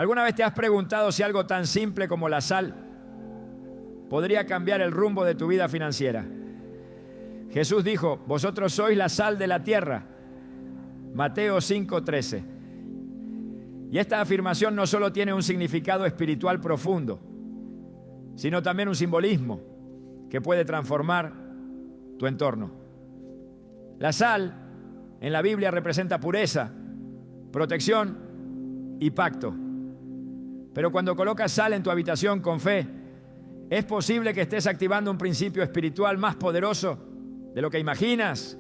¿Alguna vez te has preguntado si algo tan simple como la sal podría cambiar el rumbo de tu vida financiera? Jesús dijo, vosotros sois la sal de la tierra. Mateo 5:13. Y esta afirmación no solo tiene un significado espiritual profundo, sino también un simbolismo que puede transformar tu entorno. La sal en la Biblia representa pureza, protección y pacto. Pero cuando colocas sal en tu habitación con fe, es posible que estés activando un principio espiritual más poderoso de lo que imaginas.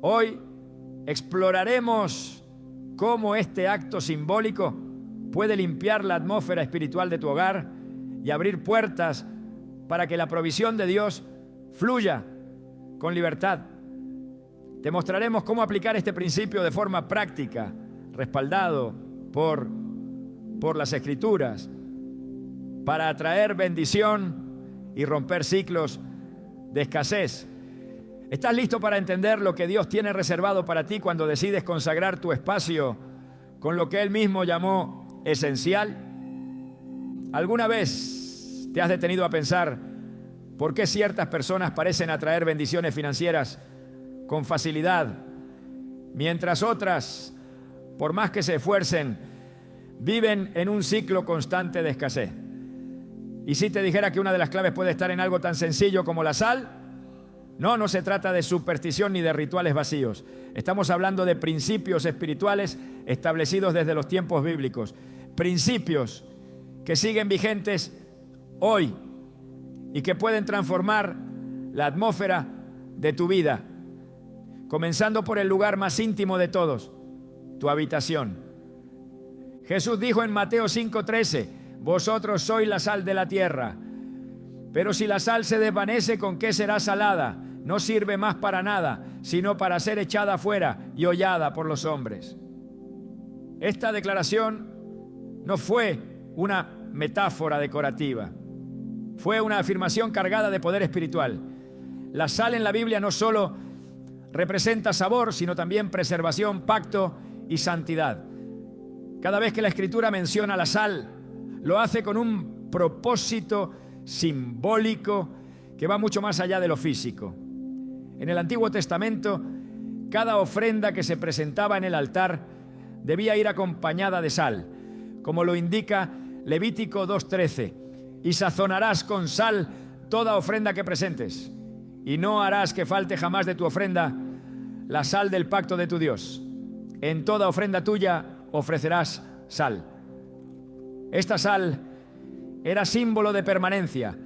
Hoy exploraremos cómo este acto simbólico puede limpiar la atmósfera espiritual de tu hogar y abrir puertas para que la provisión de Dios fluya con libertad. Te mostraremos cómo aplicar este principio de forma práctica, respaldado por las Escrituras, para atraer bendición y romper ciclos de escasez. ¿Estás listo para entender lo que Dios tiene reservado para ti cuando decides consagrar tu espacio con lo que Él mismo llamó esencial? ¿Alguna vez te has detenido a pensar por qué ciertas personas parecen atraer bendiciones financieras con facilidad, mientras otras, por más que se esfuercen, viven en un ciclo constante de escasez? ¿Y si te dijera que una de las claves puede estar en algo tan sencillo como la sal? No se trata de superstición ni de rituales vacíos. Estamos hablando de principios espirituales establecidos desde los tiempos bíblicos. Principios que siguen vigentes hoy y que pueden transformar la atmósfera de tu vida, comenzando por el lugar más íntimo de todos, tu habitación. Jesús dijo en Mateo 5:13, vosotros sois la sal de la tierra. Pero si la sal se desvanece, ¿con qué será salada? No sirve más para nada, sino para ser echada afuera y hollada por los hombres. Esta declaración no fue una metáfora decorativa, fue una afirmación cargada de poder espiritual. La sal en la Biblia no solo representa sabor, sino también preservación, pacto y santidad. Cada vez que la Escritura menciona la sal, lo hace con un propósito simbólico que va mucho más allá de lo físico. En el Antiguo Testamento, cada ofrenda que se presentaba en el altar debía ir acompañada de sal, como lo indica Levítico 2:13. Y sazonarás con sal toda ofrenda que presentes, y no harás que falte jamás de tu ofrenda la sal del pacto de tu Dios. En toda ofrenda tuya ofrecerás sal. Esta sal era símbolo de permanencia,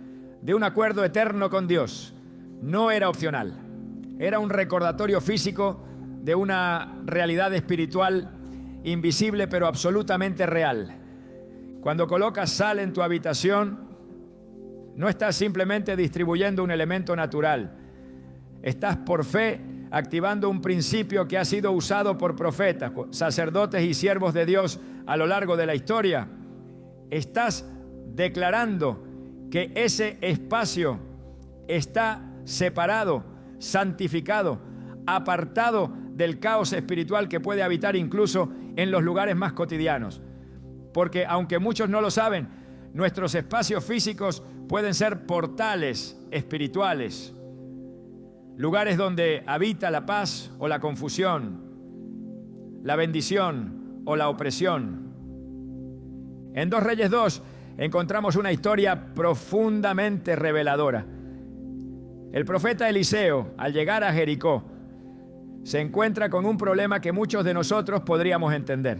de un acuerdo eterno con Dios. No era opcional. Era un recordatorio físico de una realidad espiritual invisible pero absolutamente real. Cuando colocas sal en tu habitación, no estás simplemente distribuyendo un elemento natural. Estás por fe activando un principio que ha sido usado por profetas, sacerdotes y siervos de Dios a lo largo de la historia. Estás declarando que ese espacio está separado, santificado, apartado del caos espiritual que puede habitar incluso en los lugares más cotidianos. Porque aunque muchos no lo saben, nuestros espacios físicos pueden ser portales espirituales, lugares donde habita la paz o la confusión, la bendición o la opresión. En 2 Reyes 2 encontramos una historia profundamente reveladora. El profeta Eliseo, al llegar a Jericó, se encuentra con un problema que muchos de nosotros podríamos entender.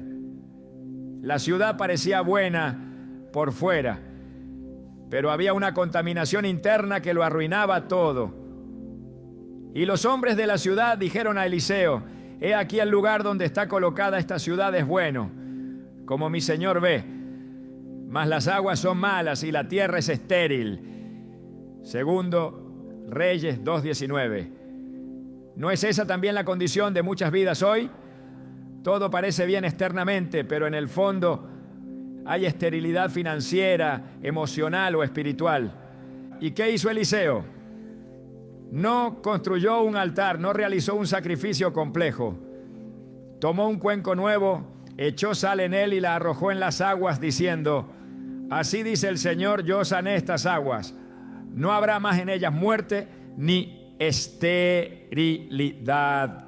La ciudad parecía buena por fuera, pero había una contaminación interna que lo arruinaba todo. Y los hombres de la ciudad dijeron a Eliseo: he aquí el lugar donde está colocada esta ciudad es bueno, como mi señor ve, mas las aguas son malas y la tierra es estéril. Segundo Reyes 2:19. ¿No es esa también la condición de muchas vidas hoy? Todo parece bien externamente, pero en el fondo hay esterilidad financiera, emocional o espiritual. ¿Y qué hizo Eliseo? No construyó un altar, no realizó un sacrificio complejo. Tomó un cuenco nuevo echó sal en él y la arrojó en las aguas, diciendo: así dice el Señor, yo sané estas aguas. No habrá más en ellas muerte ni esterilidad.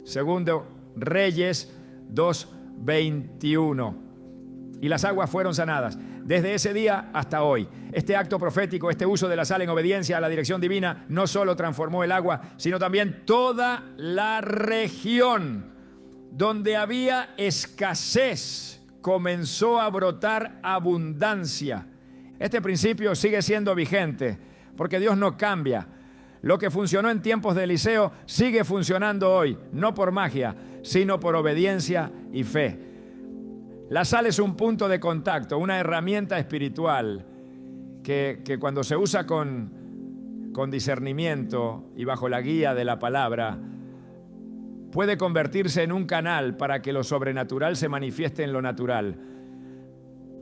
Segundo Reyes 2:21. Y las aguas fueron sanadas. Desde ese día hasta hoy, este acto profético, este uso de la sal en obediencia a la dirección divina, no solo transformó el agua, sino también toda la región. Donde había escasez, comenzó a brotar abundancia. Este principio sigue siendo vigente, porque Dios no cambia. Lo que funcionó en tiempos de Eliseo sigue funcionando hoy, no por magia, sino por obediencia y fe. La sal es un punto de contacto, una herramienta espiritual que cuando se usa con discernimiento y bajo la guía de la palabra, puede convertirse en un canal para que lo sobrenatural se manifieste en lo natural.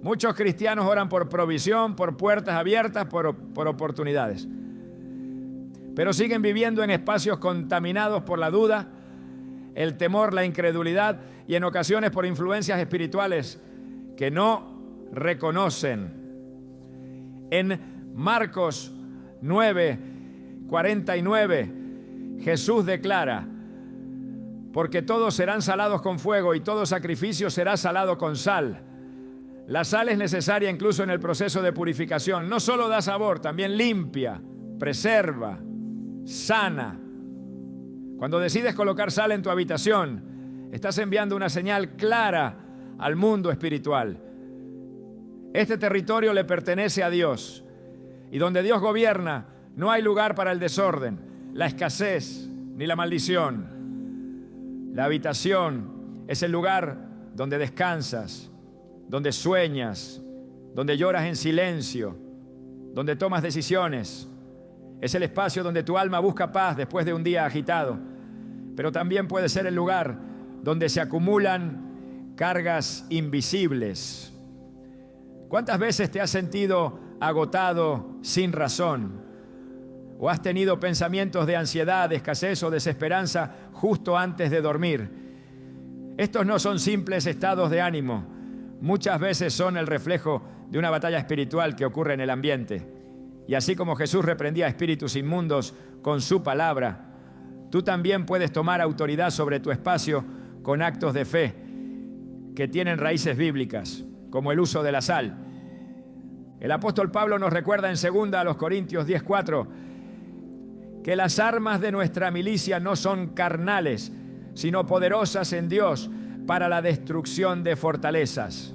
Muchos cristianos oran por provisión, por puertas abiertas, por oportunidades. Pero siguen viviendo en espacios contaminados por la duda, el temor, la incredulidad y en ocasiones por influencias espirituales que no reconocen. En Marcos 9:49, Jesús declara: porque todos serán salados con fuego y todo sacrificio será salado con sal. La sal es necesaria incluso en el proceso de purificación. No solo da sabor, también limpia, preserva, sana. Cuando decides colocar sal en tu habitación, estás enviando una señal clara al mundo espiritual. Este territorio le pertenece a Dios. Y donde Dios gobierna, no hay lugar para el desorden, la escasez ni la maldición. La habitación es el lugar donde descansas, donde sueñas, donde lloras en silencio, donde tomas decisiones. Es el espacio donde tu alma busca paz después de un día agitado. Pero también puede ser el lugar donde se acumulan cargas invisibles. ¿Cuántas veces te has sentido agotado sin razón? ¿O has tenido pensamientos de ansiedad, de escasez o desesperanza justo antes de dormir? Estos no son simples estados de ánimo. Muchas veces son el reflejo de una batalla espiritual que ocurre en el ambiente. Y así como Jesús reprendía a espíritus inmundos con su palabra, tú también puedes tomar autoridad sobre tu espacio con actos de fe que tienen raíces bíblicas, como el uso de la sal. El apóstol Pablo nos recuerda en 2 Corintios 10:4 que las armas de nuestra milicia no son carnales, sino poderosas en Dios para la destrucción de fortalezas.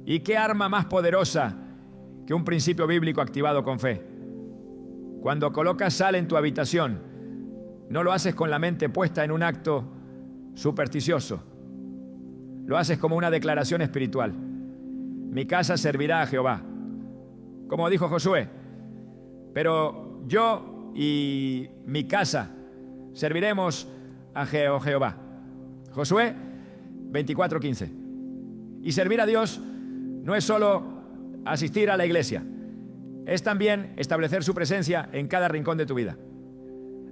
¿Y qué arma más poderosa que un principio bíblico activado con fe? Cuando colocas sal en tu habitación, no lo haces con la mente puesta en un acto supersticioso. Lo haces como una declaración espiritual. Mi casa servirá a Jehová. Como dijo Josué, pero yo y mi casa serviremos a Jehová. Josué 24:15. Y servir a Dios no es solo asistir a la iglesia, es también establecer su presencia en cada rincón de tu vida.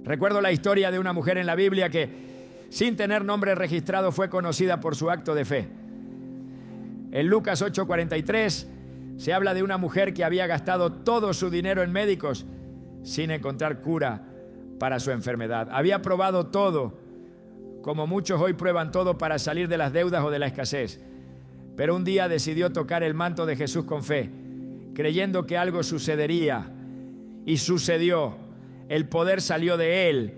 Recuerdo la historia de una mujer en la Biblia que, sin tener nombre registrado, fue conocida por su acto de fe. En Lucas 8:43 se habla de una mujer que había gastado todo su dinero en médicos sin encontrar cura para su enfermedad. Había probado todo, como muchos hoy prueban todo para salir de las deudas o de la escasez. Pero un día decidió tocar el manto de Jesús con fe, creyendo que algo sucedería. Y sucedió. El poder salió de él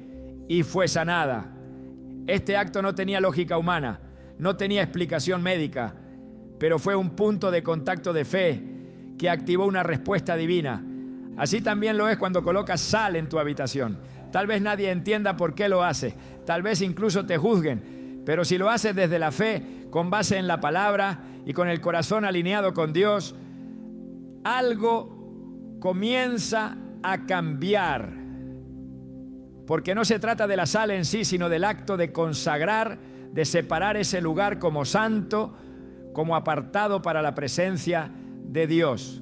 y fue sanada. Este acto no tenía lógica humana, no tenía explicación médica, pero fue un punto de contacto de fe que activó una respuesta divina. Así también lo es cuando colocas sal en tu habitación. Tal vez nadie entienda por qué lo hace, tal vez incluso te juzguen, pero si lo haces desde la fe, con base en la palabra y con el corazón alineado con Dios, algo comienza a cambiar. Porque no se trata de la sal en sí, sino del acto de consagrar, de separar ese lugar como santo, como apartado para la presencia de Dios.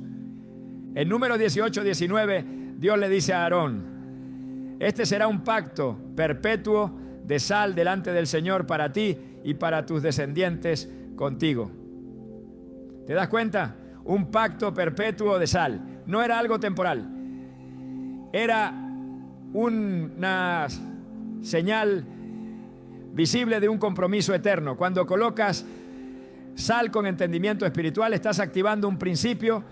En Números 18:19, Dios le dice a Aarón: este será un pacto perpetuo de sal delante del Señor para ti y para tus descendientes contigo. ¿Te das cuenta? Un pacto perpetuo de sal. No era algo temporal. Era una señal visible de un compromiso eterno. Cuando colocas sal con entendimiento espiritual, estás activando un principio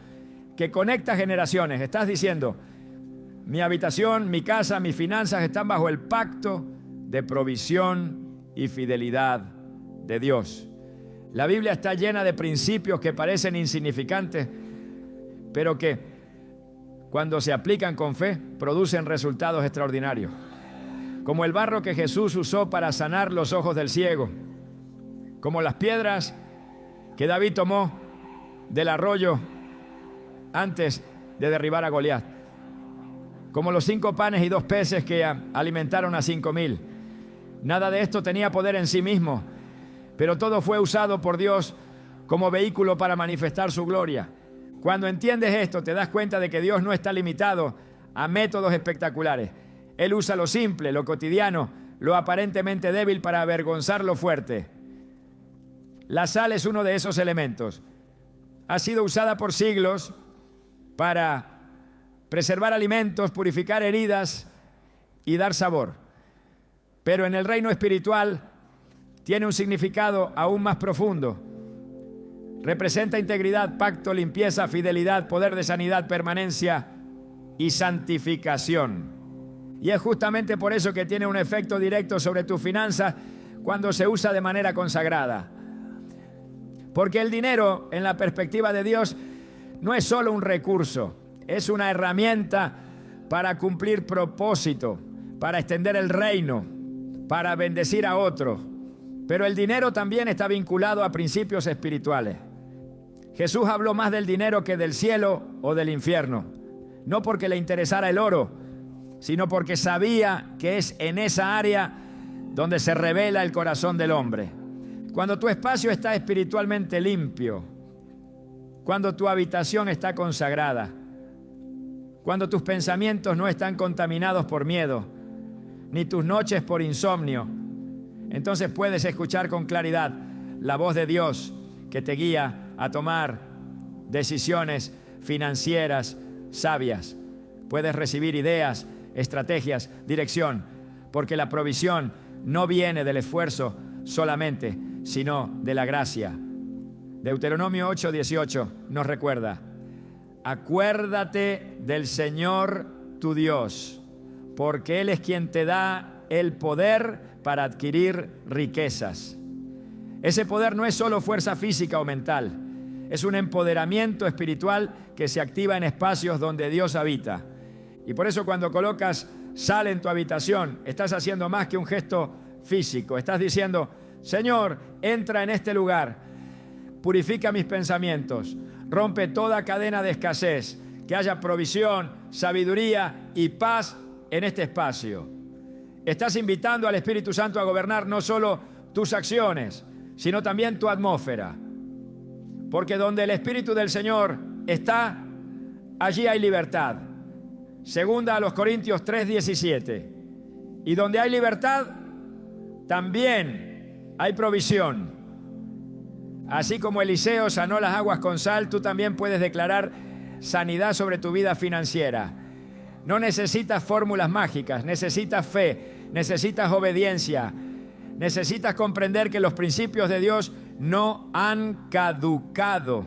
que conecta generaciones. Estás diciendo: mi habitación, mi casa, mis finanzas están bajo el pacto de provisión y fidelidad de Dios. La Biblia está llena de principios que parecen insignificantes, pero que cuando se aplican con fe producen resultados extraordinarios. Como el barro que Jesús usó para sanar los ojos del ciego, como las piedras que David tomó del arroyo antes de derribar a Goliat, como los 5 panes y 2 peces que alimentaron a 5,000. Nada de esto tenía poder en sí mismo, pero todo fue usado por Dios como vehículo para manifestar su gloria. Cuando entiendes esto, te das cuenta de que Dios no está limitado a métodos espectaculares. Él usa lo simple, lo cotidiano, lo aparentemente débil para avergonzar lo fuerte. La sal es uno de esos elementos. Ha sido usada por siglos para preservar alimentos, purificar heridas y dar sabor. Pero en el reino espiritual tiene un significado aún más profundo. Representa integridad, pacto, limpieza, fidelidad, poder de sanidad, permanencia y santificación. Y es justamente por eso que tiene un efecto directo sobre tus finanzas cuando se usa de manera consagrada. Porque el dinero, en la perspectiva de Dios, no es solo un recurso, es una herramienta para cumplir propósito, para extender el reino, para bendecir a otros. Pero el dinero también está vinculado a principios espirituales. Jesús habló más del dinero que del cielo o del infierno, no porque le interesara el oro, sino porque sabía que es en esa área donde se revela el corazón del hombre. Cuando tu espacio está espiritualmente limpio, cuando tu habitación está consagrada, cuando tus pensamientos no están contaminados por miedo, ni tus noches por insomnio, entonces puedes escuchar con claridad la voz de Dios que te guía a tomar decisiones financieras sabias. Puedes recibir ideas, estrategias, dirección, porque la provisión no viene del esfuerzo solamente, sino de la gracia. Deuteronomio 8:18 nos recuerda: acuérdate del Señor tu Dios, porque Él es quien te da el poder para adquirir riquezas. Ese poder no es solo fuerza física o mental, es un empoderamiento espiritual que se activa en espacios donde Dios habita. Y por eso cuando colocas sal en tu habitación, estás haciendo más que un gesto físico. Estás diciendo: Señor, entra en este lugar, purifica mis pensamientos, rompe toda cadena de escasez, que haya provisión, sabiduría y paz en este espacio. Estás invitando al Espíritu Santo a gobernar no solo tus acciones, sino también tu atmósfera. Porque donde el Espíritu del Señor está, allí hay libertad. Segunda a los Corintios 3:17. Y donde hay libertad, también hay provisión. Así como Eliseo sanó las aguas con sal, tú también puedes declarar sanidad sobre tu vida financiera. No necesitas fórmulas mágicas, necesitas fe, necesitas obediencia, necesitas comprender que los principios de Dios no han caducado.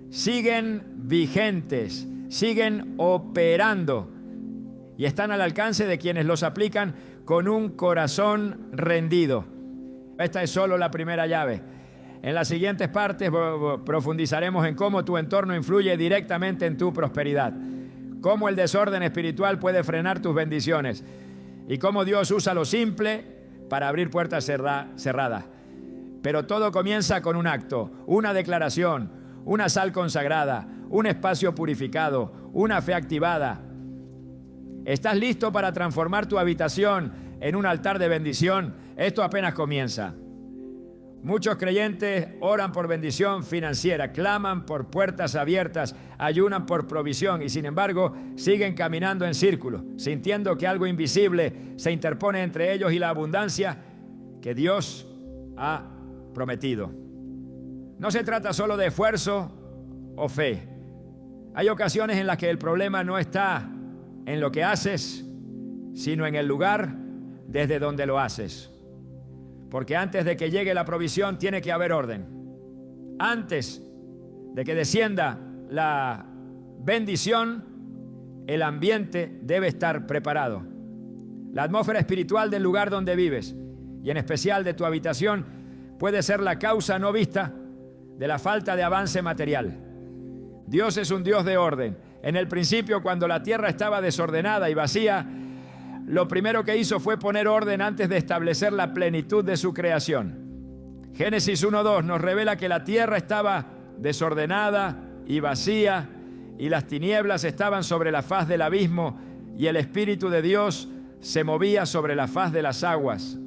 Siguen vigentes, siguen operando y están al alcance de quienes los aplican con un corazón rendido. Esta es solo la primera llave. En las siguientes partes profundizaremos en cómo tu entorno influye directamente en tu prosperidad, cómo el desorden espiritual puede frenar tus bendiciones y cómo Dios usa lo simple para abrir puertas cerradas. Pero todo comienza con un acto, una declaración, una sal consagrada, un espacio purificado, una fe activada. ¿Estás listo para transformar tu habitación en un altar de bendición? Esto apenas comienza. Muchos creyentes oran por bendición financiera, claman por puertas abiertas, ayunan por provisión y sin embargo siguen caminando en círculo, sintiendo que algo invisible se interpone entre ellos y la abundancia que Dios ha prometido. No se trata solo de esfuerzo o fe. Hay ocasiones en las que el problema no está en lo que haces, sino en el lugar desde donde lo haces. Porque antes de que llegue la provisión tiene que haber orden. Antes de que descienda la bendición, el ambiente debe estar preparado. La atmósfera espiritual del lugar donde vives, y en especial de tu habitación, puede ser la causa no vista de la falta de avance material. Dios es un Dios de orden. En el principio, cuando la tierra estaba desordenada y vacía, lo primero que hizo fue poner orden antes de establecer la plenitud de su creación. Génesis 1:2 nos revela que la tierra estaba desordenada y vacía, y las tinieblas estaban sobre la faz del abismo, y el Espíritu de Dios se movía sobre la faz de las aguas.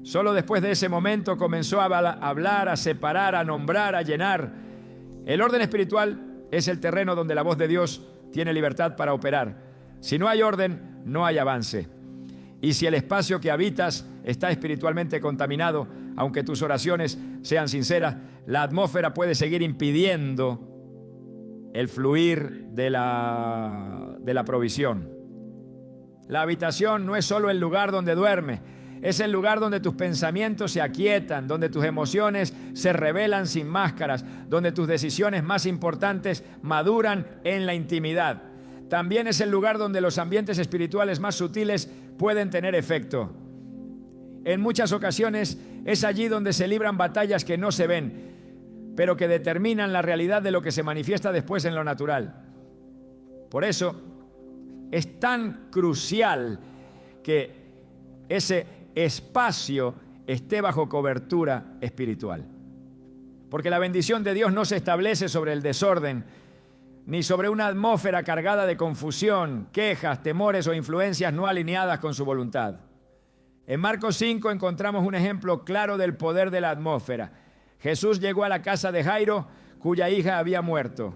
Solo después de ese momento comenzó a hablar, a separar, a nombrar, a llenar. El orden espiritual es el terreno donde la voz de Dios tiene libertad para operar. Si no hay orden, no hay avance. Y si el espacio que habitas está espiritualmente contaminado, aunque tus oraciones sean sinceras, la atmósfera puede seguir impidiendo el fluir de la provisión. La habitación no es solo el lugar donde duermes, es el lugar donde tus pensamientos se aquietan, donde tus emociones se revelan sin máscaras, donde tus decisiones más importantes maduran en la intimidad. También es el lugar donde los ambientes espirituales más sutiles pueden tener efecto. En muchas ocasiones es allí donde se libran batallas que no se ven, pero que determinan la realidad de lo que se manifiesta después en lo natural. Por eso es tan crucial que ese espacio esté bajo cobertura espiritual. Porque la bendición de Dios no se establece sobre el desorden, ni sobre una atmósfera cargada de confusión, quejas, temores o influencias no alineadas con su voluntad. En Marcos 5 encontramos un ejemplo claro del poder de la atmósfera. Jesús llegó a la casa de Jairo, cuya hija había muerto.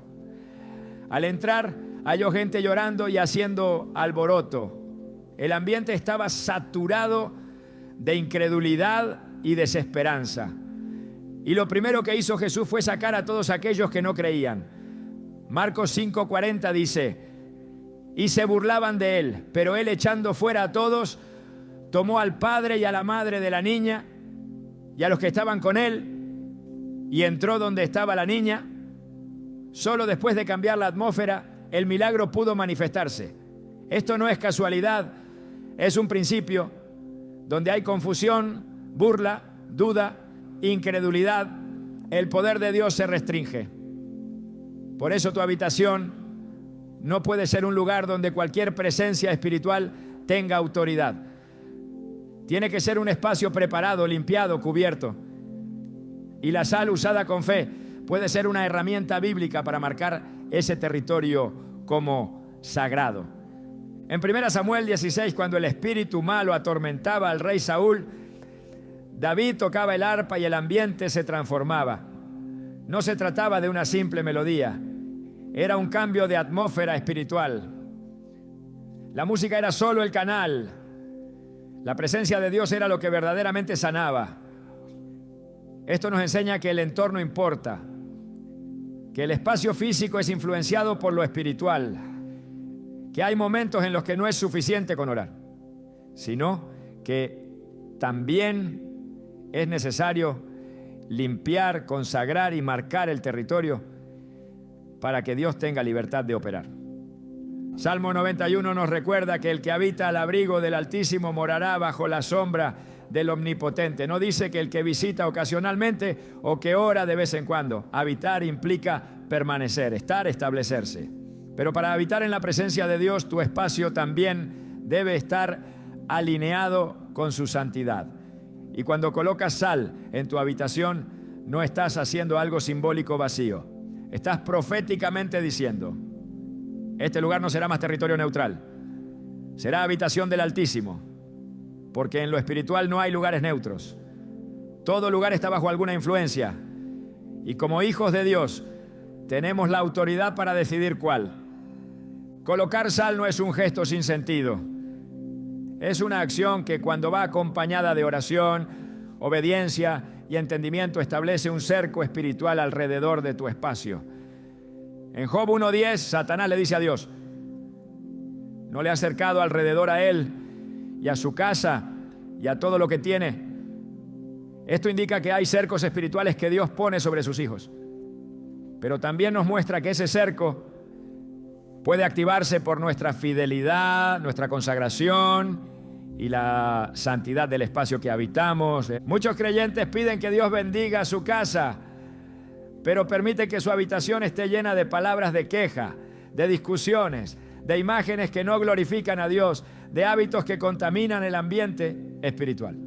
Al entrar, halló gente llorando y haciendo alboroto. El ambiente estaba saturado de incredulidad y desesperanza. Y lo primero que hizo Jesús fue sacar a todos aquellos que no creían. Marcos 5:40 dice: y se burlaban de él, pero él, echando fuera a todos, tomó al padre y a la madre de la niña y a los que estaban con él y entró donde estaba la niña. Solo después de cambiar la atmósfera, el milagro pudo manifestarse. Esto no es casualidad, es un principio. Donde hay confusión, burla, duda, incredulidad, el poder de Dios se restringe. Por eso tu habitación no puede ser un lugar donde cualquier presencia espiritual tenga autoridad. Tiene que ser un espacio preparado, limpiado, cubierto. Y la sal usada con fe puede ser una herramienta bíblica para marcar ese territorio como sagrado. En 1 Samuel 16, cuando el espíritu malo atormentaba al rey Saúl, David tocaba el arpa y el ambiente se transformaba. No se trataba de una simple melodía, era un cambio de atmósfera espiritual. La música era solo el canal. La presencia de Dios era lo que verdaderamente sanaba. Esto nos enseña que el entorno importa, que el espacio físico es influenciado por lo espiritual, que hay momentos en los que no es suficiente con orar, sino que también es necesario limpiar, consagrar y marcar el territorio para que Dios tenga libertad de operar. Salmo 91 nos recuerda que el que habita al abrigo del Altísimo morará bajo la sombra del Omnipotente. No dice que el que visita ocasionalmente o que ora de vez en cuando. Habitar implica permanecer, estar, establecerse. Pero para habitar en la presencia de Dios, tu espacio también debe estar alineado con su santidad. Y cuando colocas sal en tu habitación, no estás haciendo algo simbólico vacío. Estás proféticamente diciendo: este lugar no será más territorio neutral, será habitación del Altísimo, porque en lo espiritual no hay lugares neutros. Todo lugar está bajo alguna influencia. Y como hijos de Dios, tenemos la autoridad para decidir cuál. Colocar sal no es un gesto sin sentido. Es una acción que cuando va acompañada de oración, obediencia y entendimiento establece un cerco espiritual alrededor de tu espacio. En Job 1:10, Satanás le dice a Dios: ¿no le ha acercado alrededor a él y a su casa y a todo lo que tiene? Esto indica que hay cercos espirituales que Dios pone sobre sus hijos. Pero también nos muestra que ese cerco puede activarse por nuestra fidelidad, nuestra consagración y la santidad del espacio que habitamos. Muchos creyentes piden que Dios bendiga su casa, pero permite que su habitación esté llena de palabras de queja, de discusiones, de imágenes que no glorifican a Dios, de hábitos que contaminan el ambiente espiritual.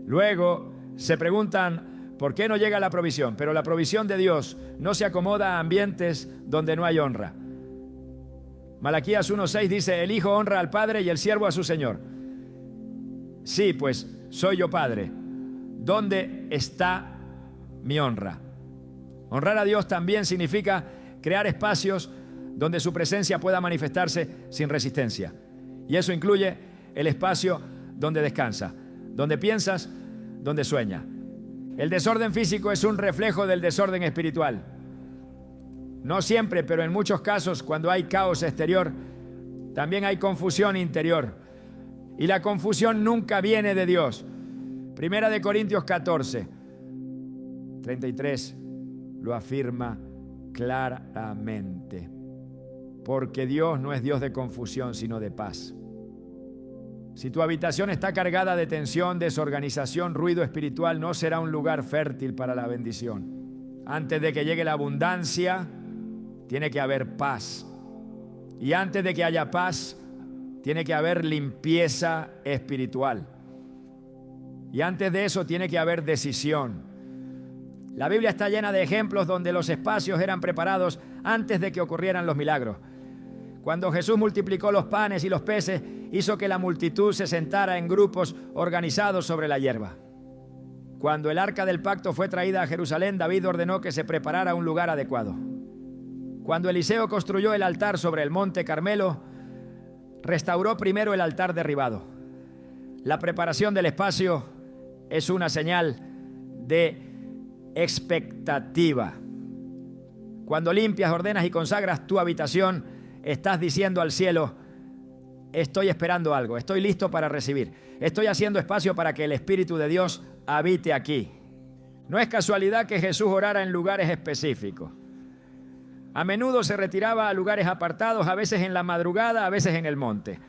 Luego se preguntan por qué no llega la provisión, pero la provisión de Dios no se acomoda a ambientes donde no hay honra. Malaquías 1:6 dice: el hijo honra al padre y el siervo a su señor. Sí, pues soy yo padre. ¿Dónde está mi honra? Honrar a Dios también significa crear espacios donde su presencia pueda manifestarse sin resistencia. Y eso incluye el espacio donde descansa, donde piensas, donde sueña. El desorden físico es un reflejo del desorden espiritual. No siempre, pero en muchos casos, cuando hay caos exterior, también hay confusión interior. Y la confusión nunca viene de Dios. Primera de Corintios 14:33 lo afirma claramente. Porque Dios no es Dios de confusión, sino de paz. Si tu habitación está cargada de tensión, desorganización, ruido espiritual, no será un lugar fértil para la bendición. Antes de que llegue la abundancia, tiene que haber paz. Y antes de que haya paz, tiene que haber limpieza espiritual. Y antes de eso, tiene que haber decisión. La Biblia está llena de ejemplos donde los espacios eran preparados antes de que ocurrieran los milagros. Cuando Jesús multiplicó los panes y los peces, hizo que la multitud se sentara en grupos organizados sobre la hierba. Cuando el arca del pacto fue traída a Jerusalén, David ordenó que se preparara un lugar adecuado. Cuando Eliseo construyó el altar sobre el monte Carmelo, restauró primero el altar derribado. La preparación del espacio es una señal de expectativa. Cuando limpias, ordenas y consagras tu habitación, estás diciendo al cielo: estoy esperando algo, estoy listo para recibir, estoy haciendo espacio para que el Espíritu de Dios habite aquí. No es casualidad que Jesús orara en lugares específicos. A menudo se retiraba a lugares apartados, a veces en la madrugada, a veces en el monte.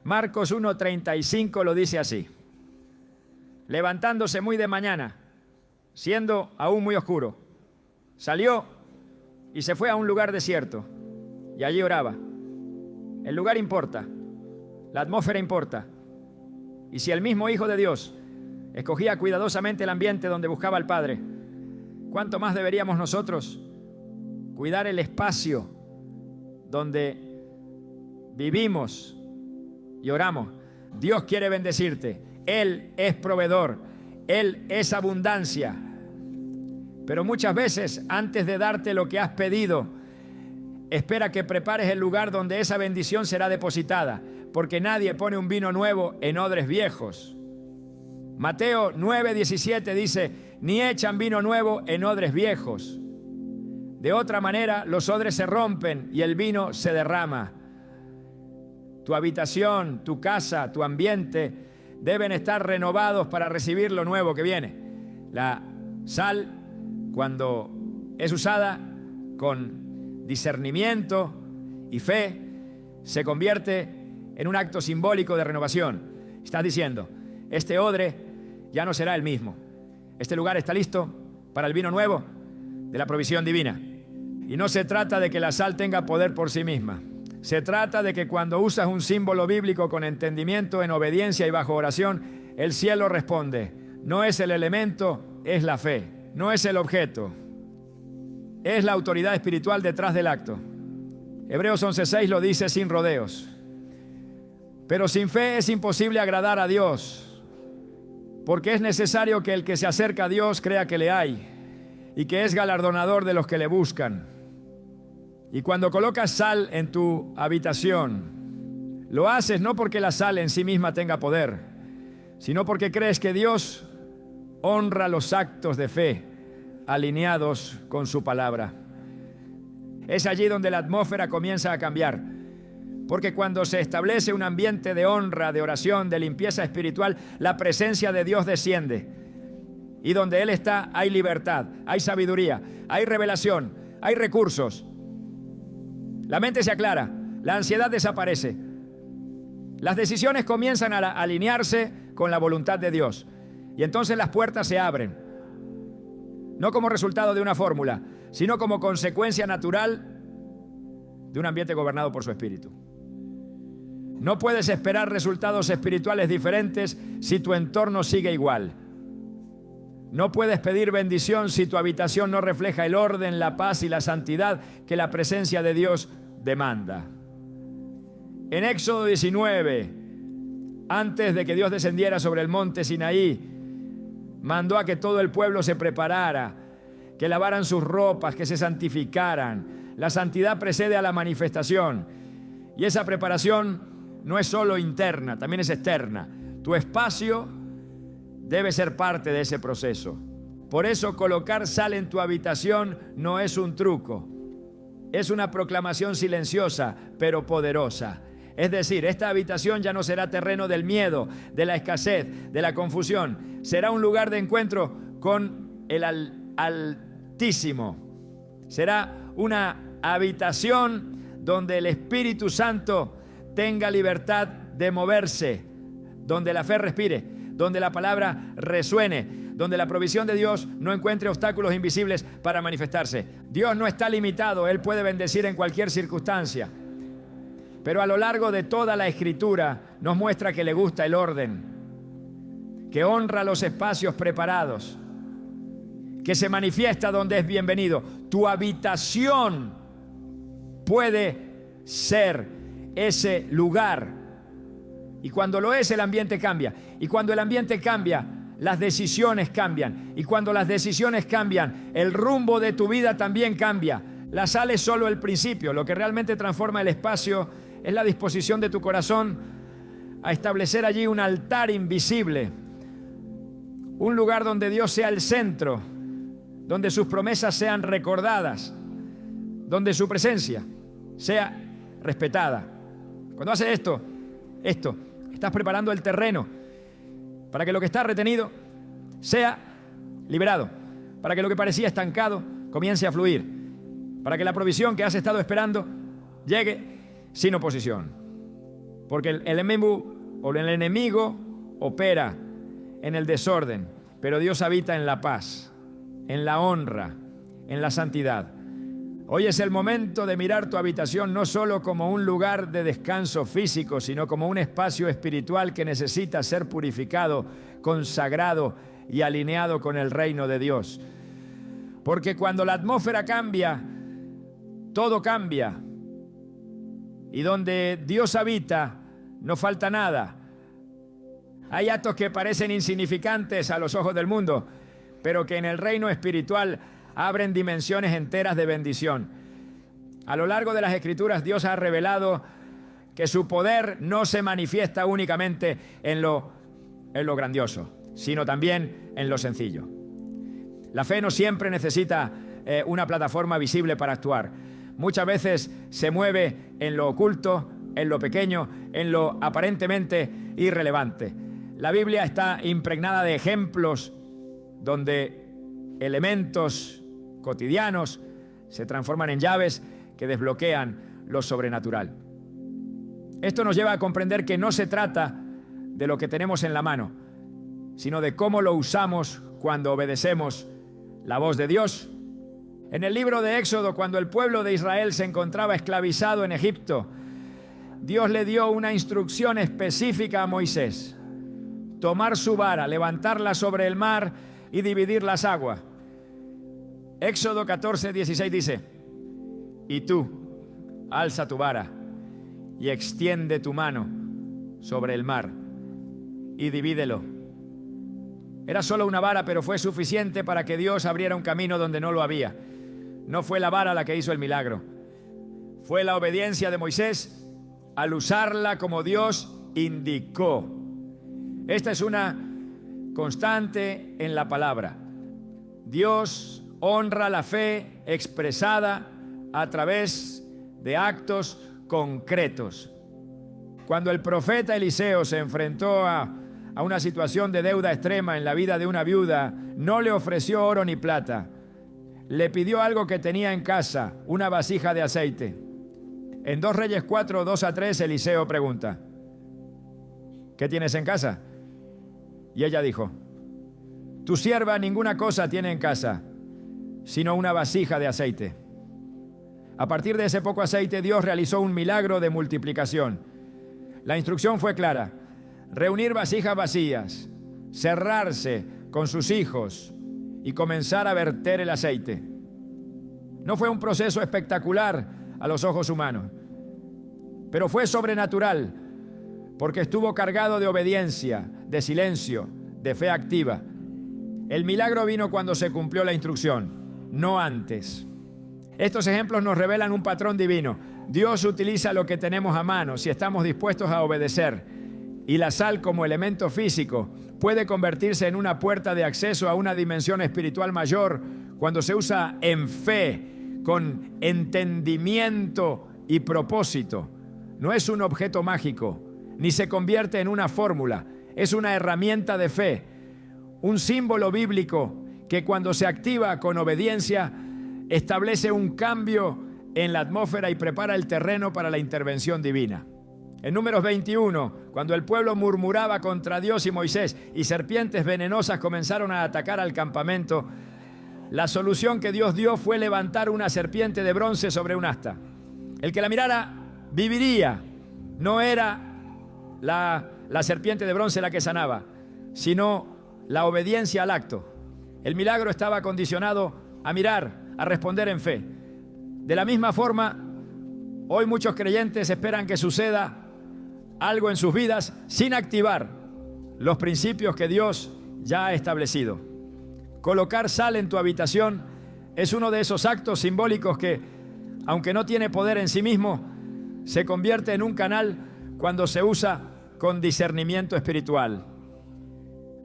Marcos 1:35 lo dice así: levantándose muy de mañana, siendo aún muy oscuro, salió y se fue a un lugar desierto y allí oraba. El lugar importa, la atmósfera importa. Y si el mismo Hijo de Dios escogía cuidadosamente el ambiente donde buscaba al Padre, ¿cuánto más deberíamos nosotros cuidar el espacio donde vivimos y oramos? Dios quiere bendecirte. Él es proveedor. Él es abundancia. Pero muchas veces, antes de darte lo que has pedido, espera que prepares el lugar donde esa bendición será depositada, porque nadie pone un vino nuevo en odres viejos. Mateo 9:17 dice: ni echan vino nuevo en odres viejos. De otra manera, los odres se rompen y el vino se derrama. Tu habitación, tu casa, tu ambiente deben estar renovados para recibir lo nuevo que viene. La sal, cuando es usada con discernimiento y fe, se convierte en un acto simbólico de renovación. Estás diciendo: este odre ya no será el mismo. Este lugar está listo para el vino nuevo de la provisión divina. Y no se trata de que la sal tenga poder por sí misma. Se trata de que cuando usas un símbolo bíblico con entendimiento, en obediencia y bajo oración, el cielo responde. No es el elemento, es la fe. No es el objeto, es la autoridad espiritual detrás del acto. Hebreos 11:6 lo dice sin rodeos. Pero sin fe es imposible agradar a Dios, Porque es necesario que el que se acerca a Dios crea que le hay y que es galardonador de los que le buscan. Y cuando colocas sal en tu habitación, lo haces no porque la sal en sí misma tenga poder, sino porque crees que Dios honra los actos de fe alineados con su palabra. Es allí donde la atmósfera comienza a cambiar. Porque cuando se establece un ambiente de honra, de oración, de limpieza espiritual, la presencia de Dios desciende. Y donde Él está hay libertad, hay sabiduría, hay revelación, hay recursos. La mente se aclara, la ansiedad desaparece. Las decisiones comienzan a alinearse con la voluntad de Dios. Y entonces las puertas se abren. No como resultado de una fórmula, sino como consecuencia natural de un ambiente gobernado por su Espíritu. No puedes esperar resultados espirituales diferentes si tu entorno sigue igual. No puedes pedir bendición si tu habitación no refleja el orden, la paz y la santidad que la presencia de Dios demanda. En Éxodo 19, antes de que Dios descendiera sobre el monte Sinaí, mandó a que todo el pueblo se preparara, que lavaran sus ropas, que se santificaran. La santidad precede a la manifestación. Y esa preparación no es solo interna, también es externa. Tu espacio debe ser parte de ese proceso. Por eso colocar sal en tu habitación no es un truco. Es una proclamación silenciosa, pero poderosa. Es decir, esta habitación ya no será terreno del miedo, de la escasez, de la confusión. Será un lugar de encuentro con el Altísimo. Será una habitación donde el Espíritu Santo tenga libertad de moverse, donde la fe respire, donde la palabra resuene, donde la provisión de Dios no encuentre obstáculos invisibles para manifestarse. Dios no está limitado, Él puede bendecir en cualquier circunstancia. Pero a lo largo de toda la Escritura nos muestra que le gusta el orden, que honra los espacios preparados, que se manifiesta donde es bienvenido. Tu habitación puede ser ese lugar. Y cuando lo es, el ambiente cambia. Y cuando el ambiente cambia, las decisiones cambian. Y cuando las decisiones cambian, el rumbo de tu vida también cambia. La sal es solo el principio. Lo que realmente transforma el espacio es la disposición de tu corazón a establecer allí un altar invisible. Un lugar donde Dios sea el centro, donde sus promesas sean recordadas, donde su presencia sea respetada. Cuando haces esto, estás preparando el terreno para que lo que está retenido sea liberado, para que lo que parecía estancado comience a fluir, para que la provisión que has estado esperando llegue sin oposición. Porque el enemigo opera en el desorden, pero Dios habita en la paz, en la honra, en la santidad. Hoy es el momento de mirar tu habitación no solo como un lugar de descanso físico, sino como un espacio espiritual que necesita ser purificado, consagrado y alineado con el reino de Dios. Porque cuando la atmósfera cambia, todo cambia. Y donde Dios habita, no falta nada. Hay actos que parecen insignificantes a los ojos del mundo, pero que en el reino espiritual abren dimensiones enteras de bendición. A lo largo de las Escrituras, Dios ha revelado que su poder no se manifiesta únicamente en lo grandioso, sino también en lo sencillo. La fe no siempre necesita una plataforma visible para actuar. Muchas veces se mueve en lo oculto, en lo pequeño, en lo aparentemente irrelevante. La Biblia está impregnada de ejemplos donde elementos cotidianos se transforman en llaves que desbloquean lo sobrenatural. Esto nos lleva a comprender que no se trata de lo que tenemos en la mano, sino de cómo lo usamos cuando obedecemos la voz de Dios. En el libro de Éxodo, cuando el pueblo de Israel se encontraba esclavizado en Egipto, Dios le dio una instrucción específica a Moisés: tomar su vara, levantarla sobre el mar y dividir las aguas. Éxodo 14:16 dice: y tú, alza tu vara y extiende tu mano sobre el mar y divídelo Era solo una vara, pero fue suficiente para que Dios abriera un camino donde no lo había. No fue la vara la que hizo el milagro. Fue la obediencia de Moisés al usarla como Dios indicó. Esta es una constante en la palabra. Dios honra la fe expresada a través de actos concretos. Cuando el profeta Eliseo se enfrentó a una situación de deuda extrema en la vida de una viuda, no le ofreció oro ni plata. Le pidió algo que tenía en casa, una vasija de aceite. En 2 Reyes 4, 2-3, Eliseo pregunta: ¿qué tienes en casa? Y ella dijo: tu sierva ninguna cosa tiene en casa, sino una vasija de aceite. A partir de ese poco aceite, Dios realizó un milagro de multiplicación. La instrucción fue clara: reunir vasijas vacías, cerrarse con sus hijos y comenzar a verter el aceite. No fue un proceso espectacular a los ojos humanos, pero fue sobrenatural porque estuvo cargado de obediencia, de silencio, de fe activa. El milagro vino cuando se cumplió la instrucción, no antes. Estos ejemplos nos revelan un patrón divino. Dios utiliza lo que tenemos a mano si estamos dispuestos a obedecer. Y la sal, como elemento físico, puede convertirse en una puerta de acceso a una dimensión espiritual mayor cuando se usa en fe, con entendimiento y propósito. No es un objeto mágico, ni se convierte en una fórmula. Es una herramienta de fe, un símbolo bíblico que cuando se activa con obediencia establece un cambio en la atmósfera y prepara el terreno para la intervención divina. En Números 21, cuando el pueblo murmuraba contra Dios y Moisés y serpientes venenosas comenzaron a atacar al campamento, la solución que Dios dio fue levantar una serpiente de bronce sobre un asta. El que la mirara viviría. No era la serpiente de bronce la que sanaba, sino la obediencia al acto. El milagro estaba condicionado a mirar, a responder en fe. De la misma forma, hoy muchos creyentes esperan que suceda algo en sus vidas sin activar los principios que Dios ya ha establecido. Colocar sal en tu habitación es uno de esos actos simbólicos que, aunque no tiene poder en sí mismo, se convierte en un canal cuando se usa con discernimiento espiritual.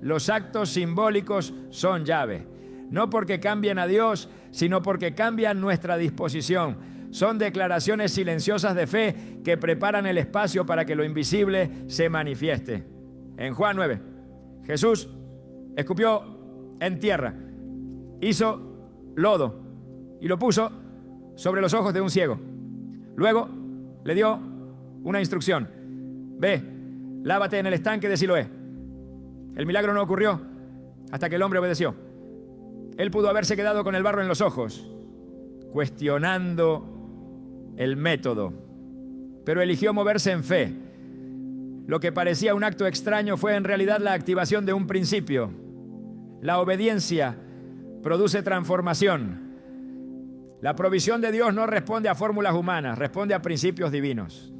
Los actos simbólicos son llave, no porque cambien a Dios, sino porque cambian nuestra disposición. Son declaraciones silenciosas de fe que preparan el espacio para que lo invisible se manifieste. En Juan 9, Jesús escupió en tierra, hizo lodo y lo puso sobre los ojos de un ciego. Luego le dio una instrucción: ve, lávate en el estanque de Siloé. El milagro no ocurrió hasta que el hombre obedeció. Él pudo haberse quedado con el barro en los ojos, cuestionando el método, pero eligió moverse en fe. Lo que parecía un acto extraño fue en realidad la activación de un principio. La obediencia produce transformación. La provisión de Dios no responde a fórmulas humanas, responde a principios divinos.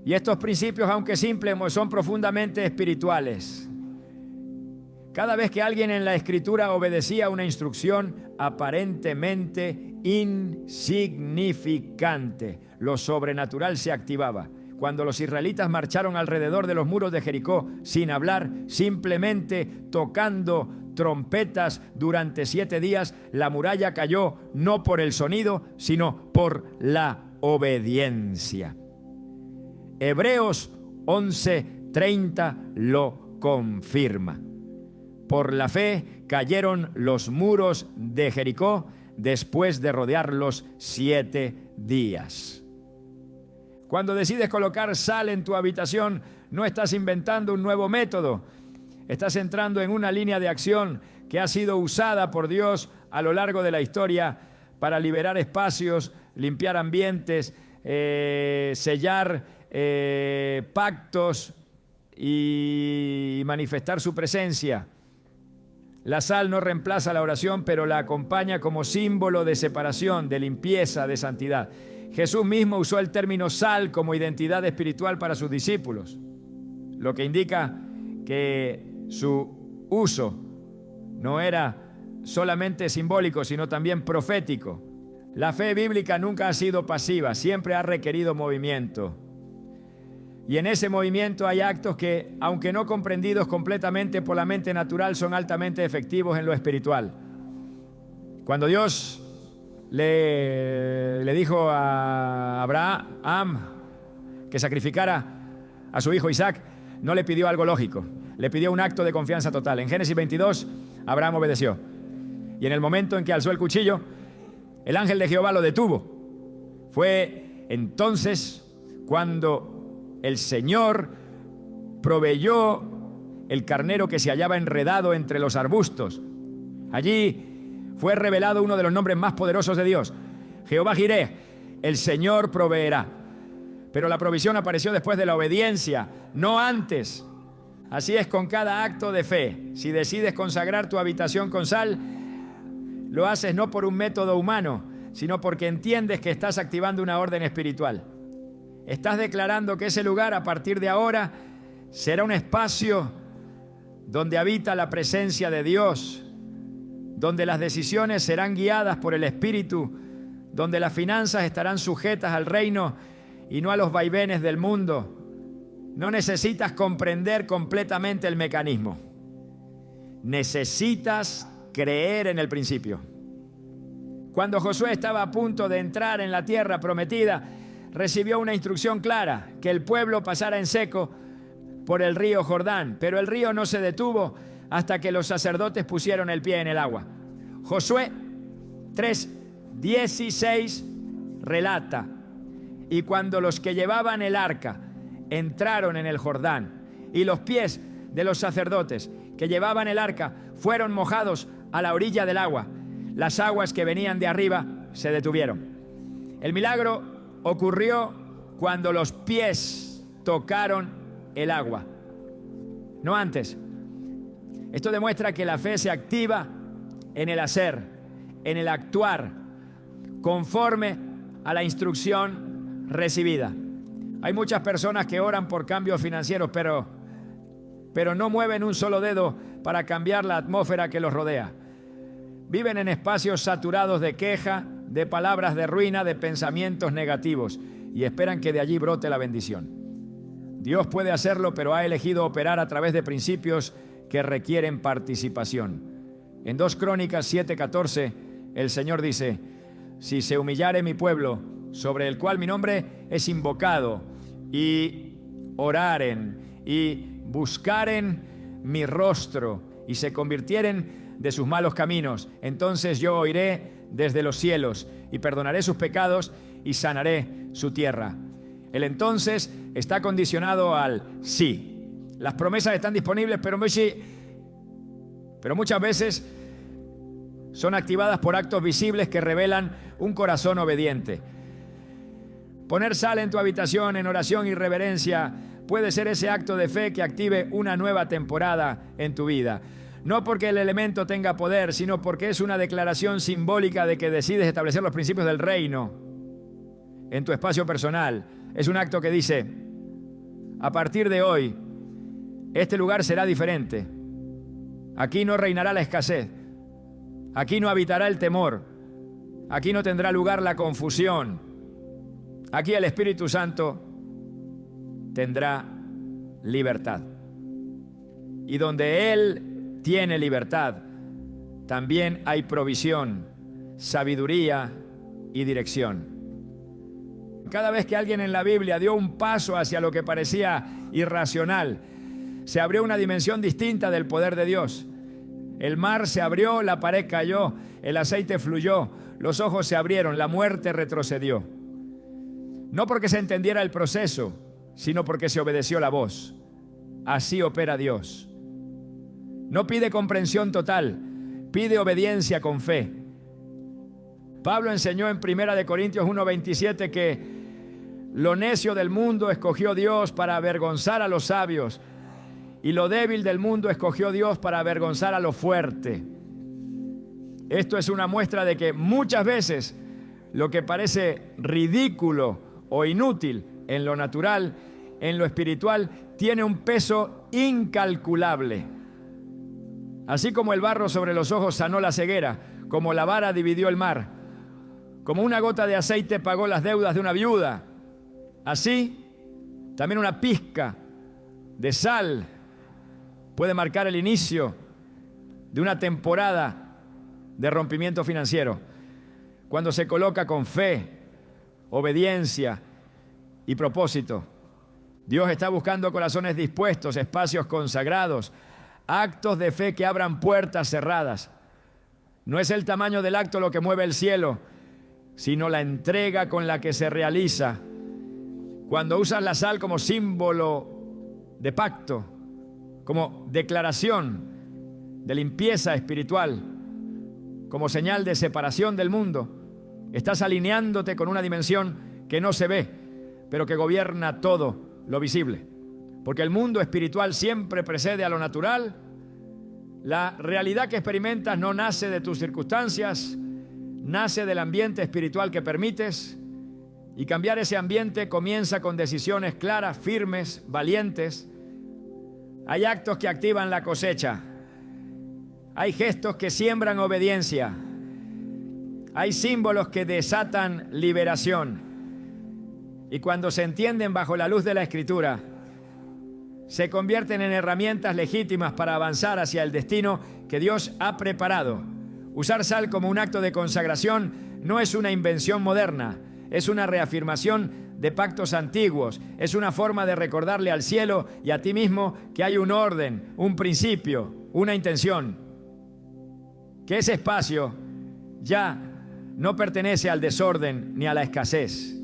Y estos principios, aunque simples, son profundamente espirituales. Cada vez que alguien en la Escritura obedecía una instrucción aparentemente insignificante, lo sobrenatural se activaba. Cuando los israelitas marcharon alrededor de los muros de Jericó sin hablar, simplemente tocando trompetas durante 7 días, la muralla cayó no por el sonido, sino por la obediencia. Hebreos 11:30 lo confirma. Por la fe cayeron los muros de Jericó después de rodearlos 7 días. Cuando decides colocar sal en tu habitación, no estás inventando un nuevo método. Estás entrando en una línea de acción que ha sido usada por Dios a lo largo de la historia para liberar espacios, limpiar ambientes, sellar pactos y manifestar su presencia. La sal no reemplaza la oración, pero la acompaña como símbolo de separación, de limpieza, de santidad. Jesús mismo usó el término sal como identidad espiritual para sus discípulos, lo que indica que su uso. No era solamente simbólico, sino también profético. La fe bíblica nunca ha sido pasiva, siempre ha requerido movimiento. Y en ese movimiento hay actos que, aunque no comprendidos completamente por la mente natural, son altamente efectivos en lo espiritual. Cuando Dios le dijo a Abraham que sacrificara a su hijo Isaac, no le pidió algo lógico, le pidió un acto de confianza total. En Génesis 22, Abraham obedeció. Y en el momento en que alzó el cuchillo, el ángel de Jehová lo detuvo. Fue entonces cuando el Señor proveyó el carnero que se hallaba enredado entre los arbustos. Allí fue revelado uno de los nombres más poderosos de Dios: Jehová Jireh, el Señor proveerá. Pero la provisión apareció después de la obediencia, no antes. Así es con cada acto de fe. Si decides consagrar tu habitación con sal, lo haces no por un método humano, sino porque entiendes que estás activando una orden espiritual. Estás declarando que ese lugar a partir de ahora será un espacio donde habita la presencia de Dios, donde las decisiones serán guiadas por el Espíritu, donde las finanzas estarán sujetas al reino y no a los vaivenes del mundo. No necesitas comprender completamente el mecanismo. Necesitas creer en el principio. Cuando Josué estaba a punto de entrar en la tierra prometida, recibió una instrucción clara: que el pueblo pasara en seco por el río Jordán. Pero el río no se detuvo hasta que los sacerdotes pusieron el pie en el agua. Josué 3:16 relata: y cuando los que llevaban el arca entraron en el Jordán, y los pies de los sacerdotes que llevaban el arca fueron mojados a la orilla del agua, las aguas que venían de arriba se detuvieron. El milagro ocurrió cuando los pies tocaron el agua, no antes. Esto demuestra que la fe se activa en el hacer, en el actuar, conforme a la instrucción recibida. Hay muchas personas que oran por cambios financieros, pero no mueven un solo dedo para cambiar la atmósfera que los rodea. Viven en espacios saturados de queja, de palabras de ruina, de pensamientos negativos, y esperan que de allí brote la bendición. Dios puede hacerlo, pero ha elegido operar a través de principios que requieren participación. En 2 Crónicas 7:14, el Señor dice: si se humillare mi pueblo, sobre el cual mi nombre es invocado, y oraren y buscaren mi rostro y se convirtieren de sus malos caminos, entonces yo oiré desde los cielos y perdonaré sus pecados y sanaré su tierra. El entonces está condicionado al sí. Las promesas están disponibles, pero muchas veces son activadas por actos visibles que revelan un corazón obediente. Poner sal en tu habitación en oración y reverencia puede ser ese acto de fe que active una nueva temporada en tu vida. No porque el elemento tenga poder, sino porque es una declaración simbólica de que decides establecer los principios del reino en tu espacio personal. Es un acto que dice: a partir de hoy, este lugar será diferente. Aquí no reinará la escasez. Aquí no habitará el temor. Aquí no tendrá lugar la confusión. Aquí el Espíritu Santo tendrá libertad. Y donde Él tiene libertad, también hay provisión, sabiduría y dirección. Cada vez que alguien en la Biblia dio un paso hacia lo que parecía irracional, se abrió una dimensión distinta del poder de Dios. El mar se abrió, la pared cayó, el aceite fluyó, los ojos se abrieron, la muerte retrocedió. No porque se entendiera el proceso, sino porque se obedeció la voz. Así opera Dios. No pide comprensión total, pide obediencia con fe. Pablo enseñó en 1 Corintios 1:27 que lo necio del mundo escogió Dios para avergonzar a los sabios, y lo débil del mundo escogió Dios para avergonzar a lo fuerte. Esto es una muestra de que muchas veces lo que parece ridículo o inútil en lo natural, en lo espiritual, tiene un peso incalculable. Así como el barro sobre los ojos sanó la ceguera, como la vara dividió el mar, como una gota de aceite pagó las deudas de una viuda, así también una pizca de sal puede marcar el inicio de una temporada de rompimiento financiero, cuando se coloca con fe, obediencia y propósito. Dios está buscando corazones dispuestos, espacios consagrados, actos de fe que abran puertas cerradas. No es el tamaño del acto lo que mueve el cielo, sino la entrega con la que se realiza. Cuando usas la sal como símbolo de pacto, como declaración de limpieza espiritual, como señal de separación del mundo, estás alineándote con una dimensión que no se ve, pero que gobierna todo lo visible. Porque el mundo espiritual siempre precede a lo natural. La realidad que experimentas no nace de tus circunstancias, nace del ambiente espiritual que permites, y cambiar ese ambiente comienza con decisiones claras, firmes, valientes. Hay actos que activan la cosecha. Hay gestos que siembran obediencia. Hay símbolos que desatan liberación. Y cuando se entienden bajo la luz de la Escritura, se convierten en herramientas legítimas para avanzar hacia el destino que Dios ha preparado. Usar sal como un acto de consagración no es una invención moderna, es una reafirmación de pactos antiguos, es una forma de recordarle al cielo y a ti mismo que hay un orden, un principio, una intención. Que ese espacio ya no pertenece al desorden ni a la escasez,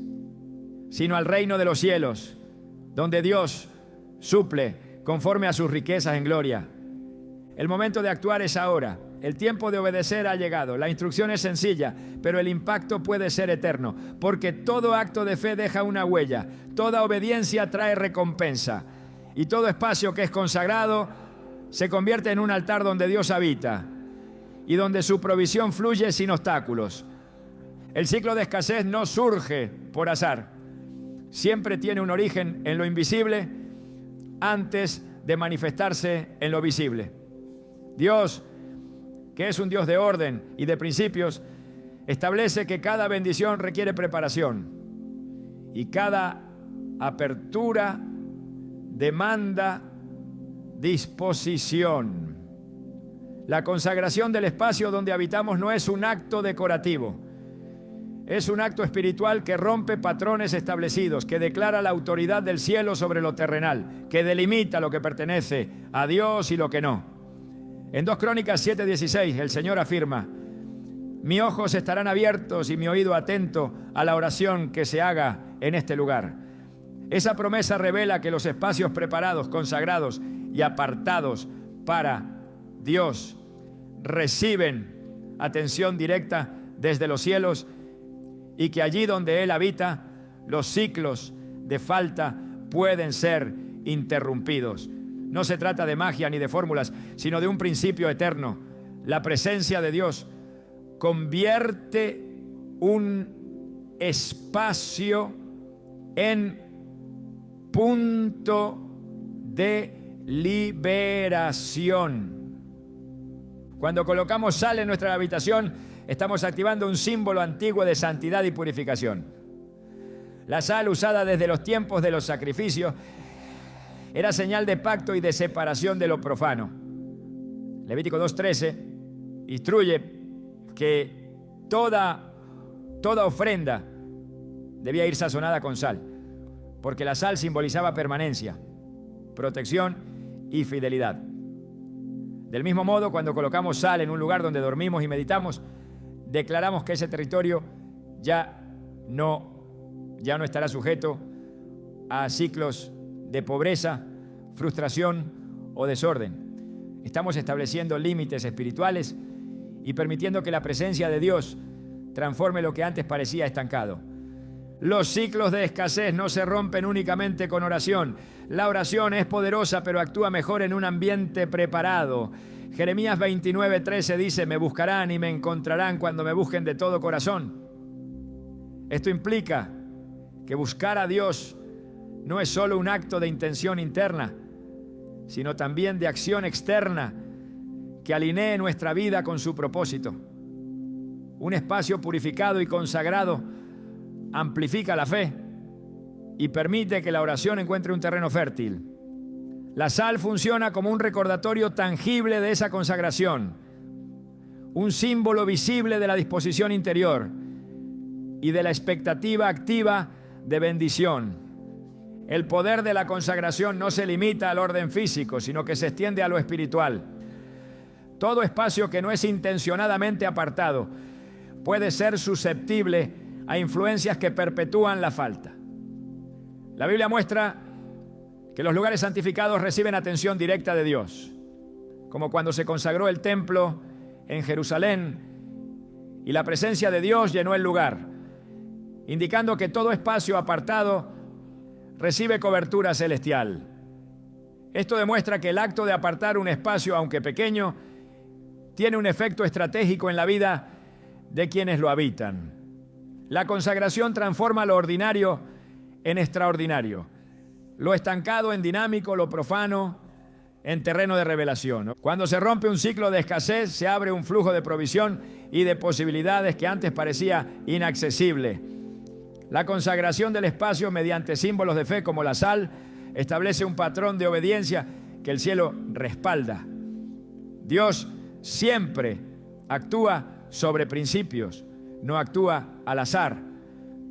sino al reino de los cielos, donde Dios suple conforme a sus riquezas en gloria. El momento de actuar es ahora. El tiempo de obedecer ha llegado. La instrucción es sencilla, pero el impacto puede ser eterno, porque todo acto de fe deja una huella, toda obediencia trae recompensa, y todo espacio que es consagrado se convierte en un altar donde Dios habita y donde su provisión fluye sin obstáculos. El ciclo de escasez no surge por azar. Siempre tiene un origen en lo invisible antes de manifestarse en lo visible. Dios, que es un Dios de orden y de principios, establece que cada bendición requiere preparación y cada apertura demanda disposición. La consagración del espacio donde habitamos no es un acto decorativo, es un acto espiritual que rompe patrones establecidos, que declara la autoridad del cielo sobre lo terrenal, que delimita lo que pertenece a Dios y lo que no. En 2 Crónicas 7:16 el Señor afirma: mis ojos estarán abiertos y mi oído atento a la oración que se haga en este lugar. Esa promesa revela que los espacios preparados, consagrados y apartados para Dios reciben atención directa desde los cielos, y que allí donde Él habita, los ciclos de falta pueden ser interrumpidos. No se trata de magia ni de fórmulas, sino de un principio eterno. La presencia de Dios convierte un espacio en punto de liberación. Cuando colocamos sal en nuestra habitación, estamos activando un símbolo antiguo de santidad y purificación. La sal, usada desde los tiempos de los sacrificios, era señal de pacto y de separación de lo profano. Levítico 2:13 instruye que toda ofrenda debía ir sazonada con sal, porque la sal simbolizaba permanencia, protección y fidelidad. Del mismo modo, cuando colocamos sal en un lugar donde dormimos y meditamos, declaramos que ese territorio ya no estará sujeto a ciclos de pobreza, frustración o desorden. Estamos estableciendo límites espirituales y permitiendo que la presencia de Dios transforme lo que antes parecía estancado. Los ciclos de escasez no se rompen únicamente con oración. La oración es poderosa, pero actúa mejor en un ambiente preparado. Jeremías 29:13 dice: me buscarán y me encontrarán cuando me busquen de todo corazón. Esto implica que buscar a Dios no es solo un acto de intención interna, sino también de acción externa que alinee nuestra vida con su propósito. Un espacio purificado y consagrado amplifica la fe y permite que la oración encuentre un terreno fértil. La sal funciona como un recordatorio tangible de esa consagración, un símbolo visible de la disposición interior y de la expectativa activa de bendición. El poder de la consagración no se limita al orden físico, sino que se extiende a lo espiritual. Todo espacio que no es intencionadamente apartado puede ser susceptible a influencias que perpetúan la falta. La Biblia muestra que los lugares santificados reciben atención directa de Dios, como cuando se consagró el templo en Jerusalén y la presencia de Dios llenó el lugar, indicando que todo espacio apartado recibe cobertura celestial. Esto demuestra que el acto de apartar un espacio, aunque pequeño, tiene un efecto estratégico en la vida de quienes lo habitan. La consagración transforma lo ordinario en extraordinario, lo estancado en dinámico, lo profano en terreno de revelación. Cuando se rompe un ciclo de escasez, se abre un flujo de provisión y de posibilidades que antes parecía inaccesible. La consagración del espacio mediante símbolos de fe como la sal establece un patrón de obediencia que el cielo respalda. Dios siempre actúa sobre principios, no actúa al azar.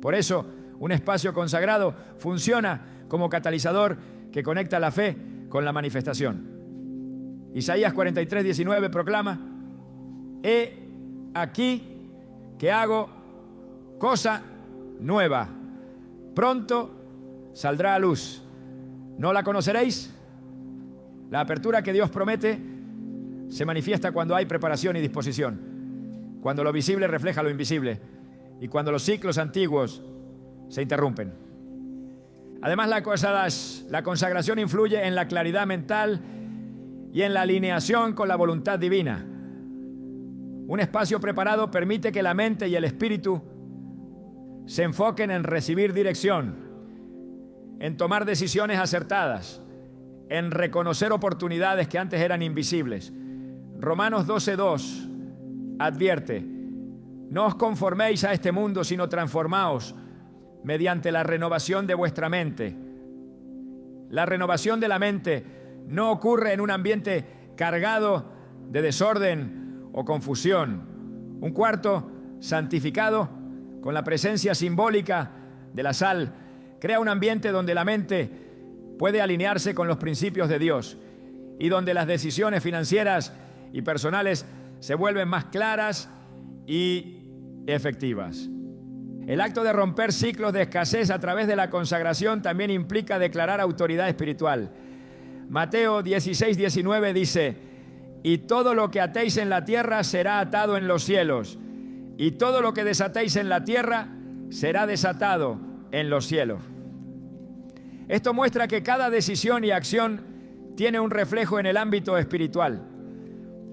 Por eso, un espacio consagrado funciona como catalizador que conecta la fe con la manifestación. Isaías 43:19 proclama: He aquí que hago cosa nueva, pronto saldrá a luz. ¿No la conoceréis? La apertura que Dios promete se manifiesta cuando hay preparación y disposición, cuando lo visible refleja lo invisible y cuando los ciclos antiguos se interrumpen. Además, la consagración influye en la claridad mental y en la alineación con la voluntad divina. Un espacio preparado permite que la mente y el espíritu se enfoquen en recibir dirección, en tomar decisiones acertadas, en reconocer oportunidades que antes eran invisibles. Romanos 12:2 advierte: no os conforméis a este mundo, sino transformaos mediante la renovación de vuestra mente. La renovación de la mente no ocurre en un ambiente cargado de desorden o confusión. Un cuarto santificado, con la presencia simbólica de la sal, crea un ambiente donde la mente puede alinearse con los principios de Dios y donde las decisiones financieras y personales se vuelven más claras y efectivas. El acto de romper ciclos de escasez a través de la consagración también implica declarar autoridad espiritual. Mateo 16:19 dice: y todo lo que atéis en la tierra será atado en los cielos, y todo lo que desatéis en la tierra será desatado en los cielos. Esto muestra que cada decisión y acción tiene un reflejo en el ámbito espiritual.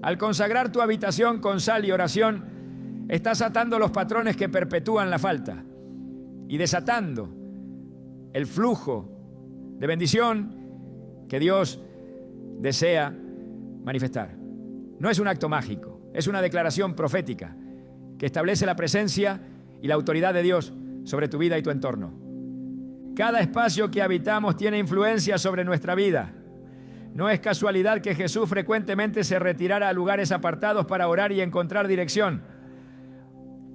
Al consagrar tu habitación con sal y oración, estás atando los patrones que perpetúan la falta y desatando el flujo de bendición que Dios desea manifestar. No es un acto mágico, es una declaración profética que establece la presencia y la autoridad de Dios sobre tu vida y tu entorno. Cada espacio que habitamos tiene influencia sobre nuestra vida. No es casualidad que Jesús frecuentemente se retirara a lugares apartados para orar y encontrar dirección.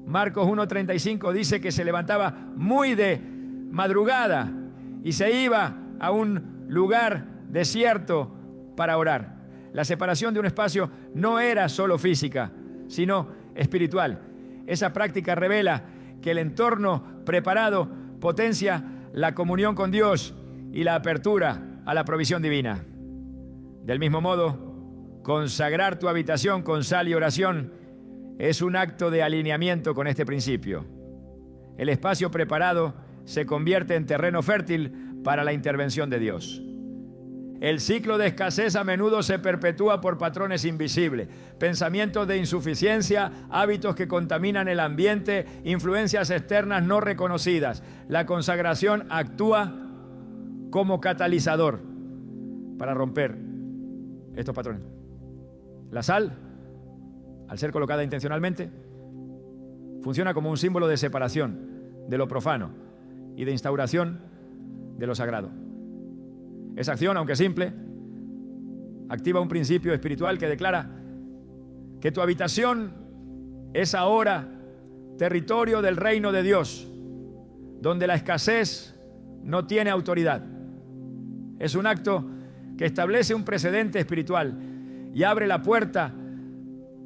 Marcos 1:35 dice que se levantaba muy de madrugada y se iba a un lugar desierto para orar. La separación de un espacio no era solo física, sino espiritual. Esa práctica revela que el entorno preparado potencia la comunión con Dios y la apertura a la provisión divina. Del mismo modo, consagrar tu habitación con sal y oración es un acto de alineamiento con este principio. El espacio preparado se convierte en terreno fértil para la intervención de Dios. El ciclo de escasez a menudo se perpetúa por patrones invisibles, pensamientos de insuficiencia, hábitos que contaminan el ambiente, influencias externas no reconocidas. La consagración actúa como catalizador para romper estos patrones. La sal, al ser colocada intencionalmente, funciona como un símbolo de separación de lo profano y de instauración de lo sagrado. Esa acción, aunque simple, activa un principio espiritual que declara que tu habitación es ahora territorio del reino de Dios, donde la escasez no tiene autoridad. Es un acto que establece un precedente espiritual y abre la puerta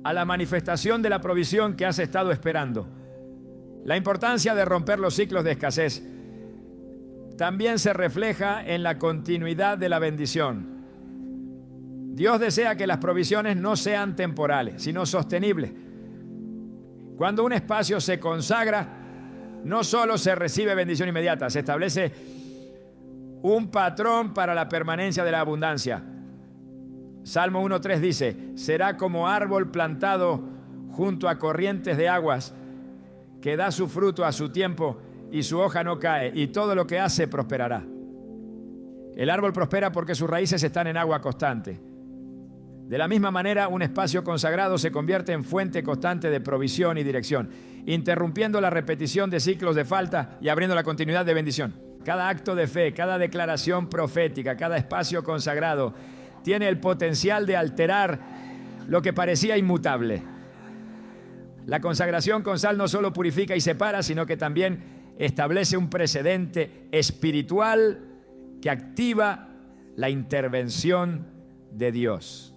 a la manifestación de la provisión que has estado esperando. La importancia de romper los ciclos de escasez también se refleja en la continuidad de la bendición. Dios desea que las provisiones no sean temporales, sino sostenibles. Cuando un espacio se consagra, no solo se recibe bendición inmediata, se establece un patrón para la permanencia de la abundancia. Salmo 1:3 dice: será como árbol plantado junto a corrientes de aguas, que da su fruto a su tiempo y su hoja no cae, y todo lo que hace prosperará. El árbol prospera porque sus raíces están en agua constante. De la misma manera, un espacio consagrado se convierte en fuente constante de provisión y dirección, interrumpiendo la repetición de ciclos de falta y abriendo la continuidad de bendición. Cada acto de fe, cada declaración profética, cada espacio consagrado tiene el potencial de alterar lo que parecía inmutable. La consagración con sal no solo purifica y separa, sino que también establece un precedente espiritual que activa la intervención de Dios.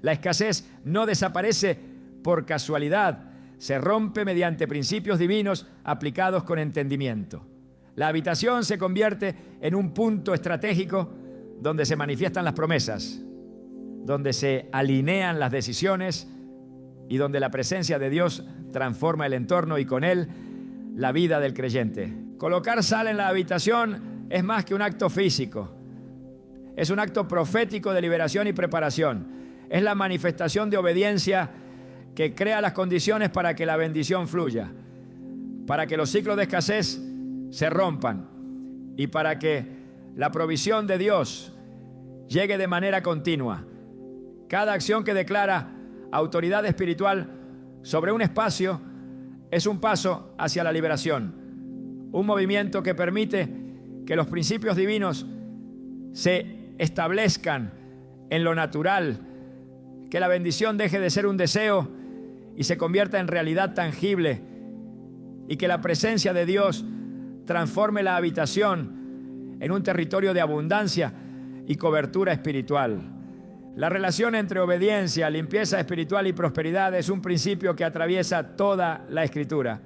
La escasez no desaparece por casualidad, se rompe mediante principios divinos aplicados con entendimiento. La habitación se convierte en un punto estratégico donde se manifiestan las promesas, donde se alinean las decisiones y donde la presencia de Dios transforma el entorno y con él la vida del creyente. Colocar sal en la habitación es más que un acto físico. Es un acto profético de liberación y preparación. Es la manifestación de obediencia que crea las condiciones para que la bendición fluya, para que los ciclos de escasez se rompan y para que la provisión de Dios llegue de manera continua. Cada acción que declara autoridad espiritual sobre un espacio es un paso hacia la liberación, un movimiento que permite que los principios divinos se establezcan en lo natural, que la bendición deje de ser un deseo y se convierta en realidad tangible, y que la presencia de Dios transforme la habitación en un territorio de abundancia y cobertura espiritual. La relación entre obediencia, limpieza espiritual y prosperidad es un principio que atraviesa toda la Escritura.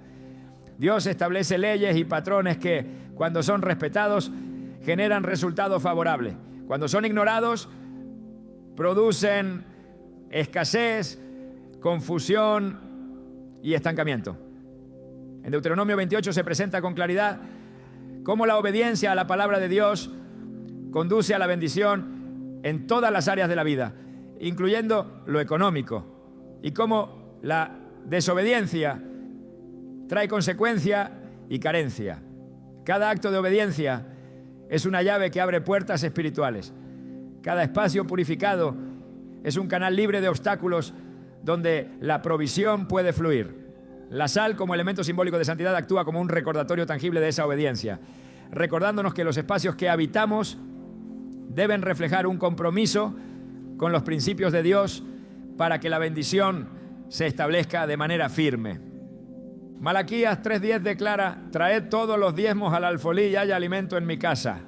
Dios establece leyes y patrones que, cuando son respetados, generan resultados favorables. Cuando son ignorados, producen escasez, confusión y estancamiento. En Deuteronomio 28 se presenta con claridad cómo la obediencia a la palabra de Dios conduce a la bendición en todas las áreas de la vida, incluyendo lo económico, y cómo la desobediencia trae consecuencia y carencia. Cada acto de obediencia es una llave que abre puertas espirituales. Cada espacio purificado es un canal libre de obstáculos donde la provisión puede fluir. La sal, como elemento simbólico de santidad, actúa como un recordatorio tangible de esa obediencia, recordándonos que los espacios que habitamos deben reflejar un compromiso con los principios de Dios para que la bendición se establezca de manera firme. Malaquías 3:10 declara: traed todos los diezmos al alfolí y haya alimento en mi casa.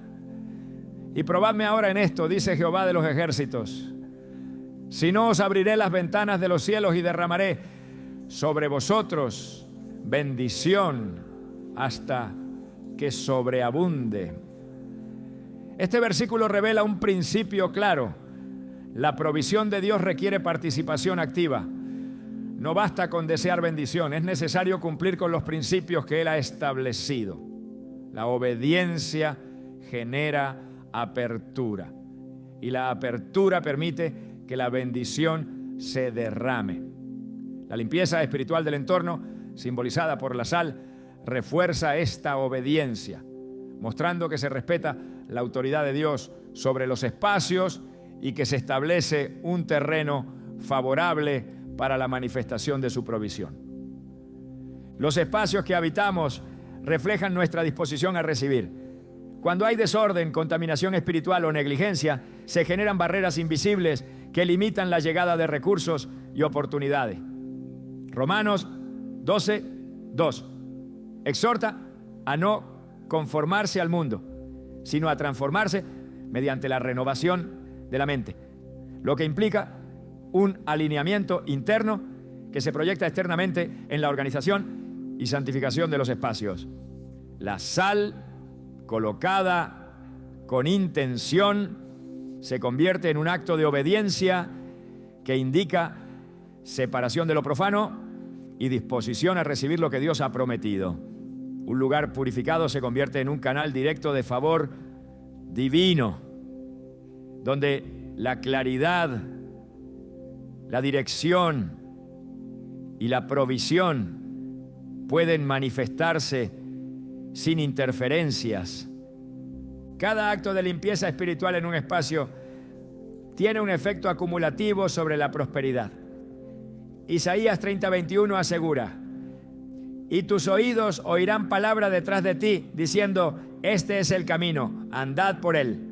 Y probadme ahora en esto, dice Jehová de los ejércitos, si no, os abriré las ventanas de los cielos y derramaré sobre vosotros bendición hasta que sobreabunde. Este versículo revela un principio claro. La provisión de Dios requiere participación activa. No basta con desear bendición, es necesario cumplir con los principios que Él ha establecido. La obediencia genera apertura, y la apertura permite que la bendición se derrame. La limpieza espiritual del entorno, simbolizada por la sal, refuerza esta obediencia, mostrando que se respeta la autoridad de Dios sobre los espacios y que se establece un terreno favorable para la manifestación de su provisión. Los espacios que habitamos reflejan nuestra disposición a recibir. Cuando hay desorden, contaminación espiritual o negligencia, se generan barreras invisibles que limitan la llegada de recursos y oportunidades. Romanos 12:2 exhorta a no conformarse al mundo, sino a transformarse mediante la renovación de la mente, lo que implica un alineamiento interno que se proyecta externamente en la organización y santificación de los espacios. La sal colocada con intención se convierte en un acto de obediencia que indica separación de lo profano y disposición a recibir lo que Dios ha prometido. Un lugar purificado se convierte en un canal directo de favor divino, donde la claridad, la dirección y la provisión pueden manifestarse sin interferencias. Cada acto de limpieza espiritual en un espacio tiene un efecto acumulativo sobre la prosperidad. Isaías 30:21 asegura: y tus oídos oirán palabra detrás de ti, diciendo, este es el camino, andad por él.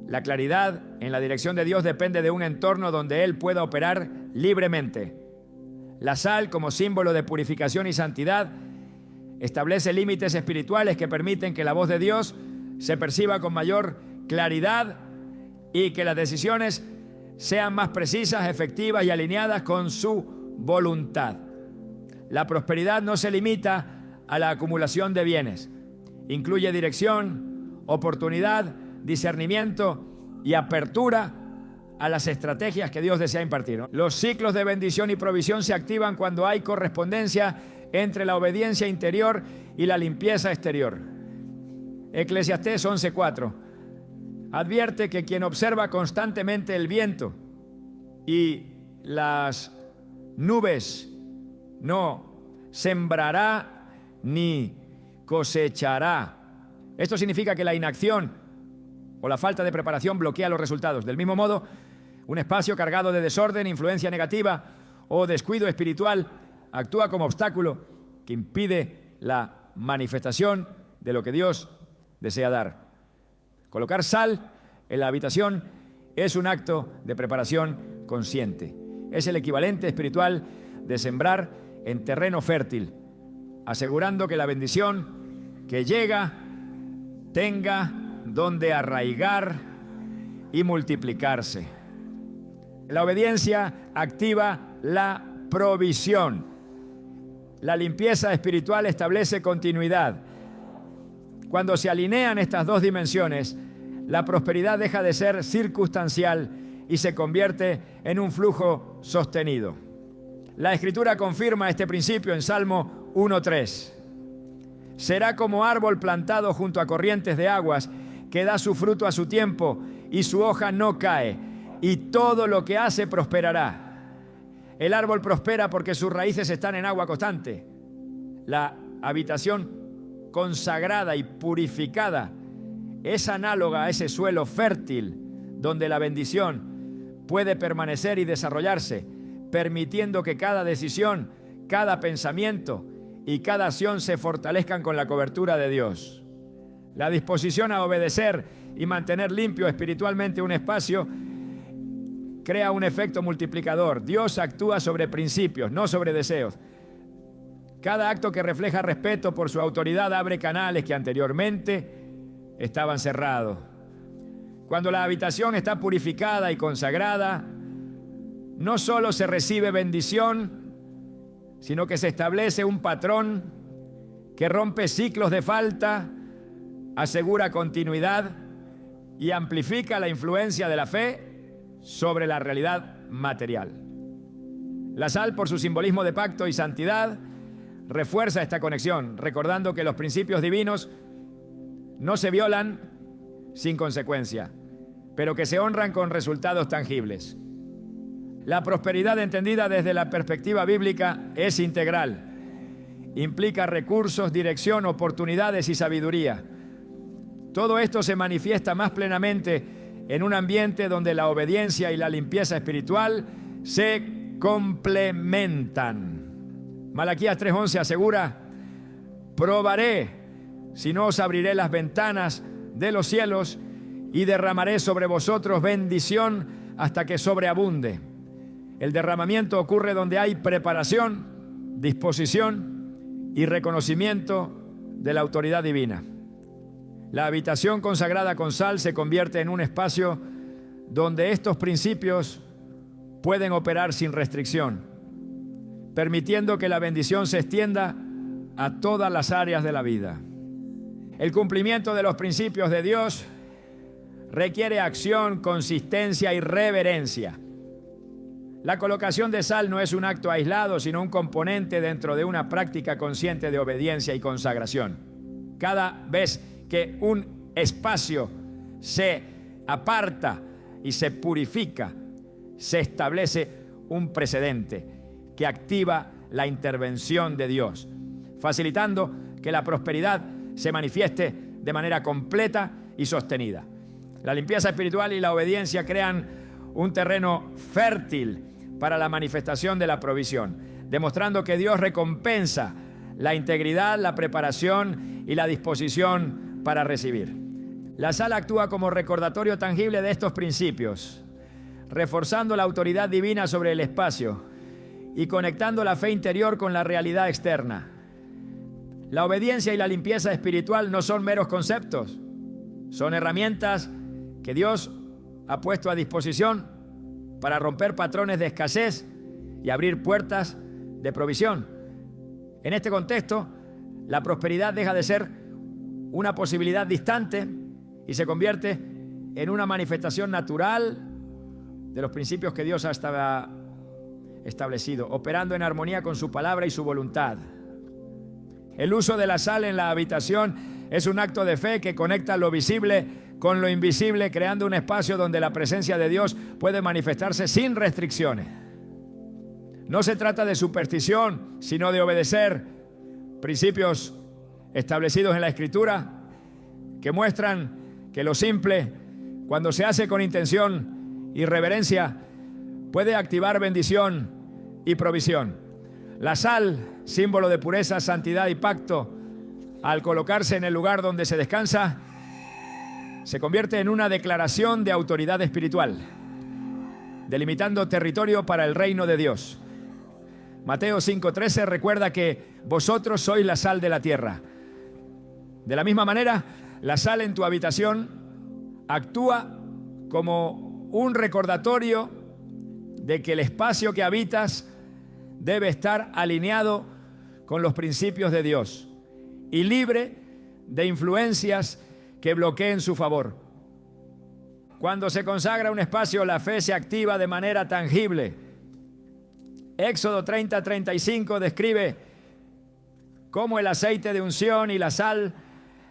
La claridad en la dirección de Dios depende de un entorno donde Él pueda operar libremente. La sal, como símbolo de purificación y santidad, establece límites espirituales que permiten que la voz de Dios se perciba con mayor claridad y que las decisiones sean más precisas, efectivas y alineadas con su voluntad. La prosperidad no se limita a la acumulación de bienes. Incluye dirección, oportunidad, discernimiento y apertura a las estrategias que Dios desea impartir. Los ciclos de bendición y provisión se activan cuando hay correspondencia entre la obediencia interior y la limpieza exterior. Eclesiastés 11:4 advierte que quien observa constantemente el viento y las nubes no sembrará ni cosechará. Esto significa que la inacción o la falta de preparación bloquea los resultados. Del mismo modo, un espacio cargado de desorden, influencia negativa o descuido espiritual actúa como obstáculo que impide la manifestación de lo que Dios desea dar. Colocar sal en la habitación es un acto de preparación consciente. Es el equivalente espiritual de sembrar en terreno fértil, asegurando que la bendición que llega tenga donde arraigar y multiplicarse. La obediencia activa la provisión. La limpieza espiritual establece continuidad. Cuando se alinean estas dos dimensiones, la prosperidad deja de ser circunstancial y se convierte en un flujo sostenido. La Escritura confirma este principio en Salmo 1:3. Será como árbol plantado junto a corrientes de aguas, que da su fruto a su tiempo y su hoja no cae, y todo lo que hace prosperará. El árbol prospera porque sus raíces están en agua constante. La habitación consagrada y purificada es análoga a ese suelo fértil donde la bendición puede permanecer y desarrollarse, permitiendo que cada decisión, cada pensamiento y cada acción se fortalezcan con la cobertura de Dios. La disposición a obedecer y mantener limpio espiritualmente un espacio crea un efecto multiplicador. Dios actúa sobre principios, no sobre deseos. Cada acto que refleja respeto por su autoridad abre canales que anteriormente estaban cerrados. Cuando la habitación está purificada y consagrada, no solo se recibe bendición, sino que se establece un patrón que rompe ciclos de falta, asegura continuidad y amplifica la influencia de la fe sobre la realidad material. La sal, por su simbolismo de pacto y santidad, refuerza esta conexión, recordando que los principios divinos no se violan sin consecuencia, pero que se honran con resultados tangibles. La prosperidad entendida desde la perspectiva bíblica es integral. Implica recursos, dirección, oportunidades y sabiduría. Todo esto se manifiesta más plenamente en un ambiente donde la obediencia y la limpieza espiritual se complementan. Malaquías 3:11 asegura: probaré si no os abriré las ventanas de los cielos y derramaré sobre vosotros bendición hasta que sobreabunde. El derramamiento ocurre donde hay preparación, disposición y reconocimiento de la autoridad divina. La habitación consagrada con sal se convierte en un espacio donde estos principios pueden operar sin restricción, permitiendo que la bendición se extienda a todas las áreas de la vida. El cumplimiento de los principios de Dios requiere acción, consistencia y reverencia. La colocación de sal no es un acto aislado, sino un componente dentro de una práctica consciente de obediencia y consagración. Cada vez que un espacio se aparta y se purifica, se establece un precedente que activa la intervención de Dios, facilitando que la prosperidad se manifieste de manera completa y sostenida. La limpieza espiritual y la obediencia crean un terreno fértil para la manifestación de la provisión, demostrando que Dios recompensa la integridad, la preparación y la disposición para recibir. La sal actúa como recordatorio tangible de estos principios, reforzando la autoridad divina sobre el espacio y conectando la fe interior con la realidad externa. La obediencia y la limpieza espiritual no son meros conceptos, son herramientas que Dios ha puesto a disposición para romper patrones de escasez y abrir puertas de provisión. En este contexto, la prosperidad deja de ser una posibilidad distante y se convierte en una manifestación natural de los principios que Dios ha establecido, operando en armonía con su palabra y su voluntad. El uso de la sal en la habitación es un acto de fe que conecta lo visible con lo invisible, creando un espacio donde la presencia de Dios puede manifestarse sin restricciones. No se trata de superstición, sino de obedecer principios establecidos en la Escritura que muestran que lo simple, cuando se hace con intención y reverencia, puede activar bendición y provisión. La sal, símbolo de pureza, santidad y pacto, al colocarse en el lugar donde se descansa, se convierte en una declaración de autoridad espiritual, delimitando territorio para el reino de Dios. Mateo 5:13 recuerda que vosotros sois la sal de la tierra. De la misma manera, la sal en tu habitación actúa como un recordatorio de que el espacio que habitas debe estar alineado con los principios de Dios y libre de influencias que bloqueen su favor. Cuando se consagra un espacio, la fe se activa de manera tangible. Éxodo 30:35 describe cómo el aceite de unción y la sal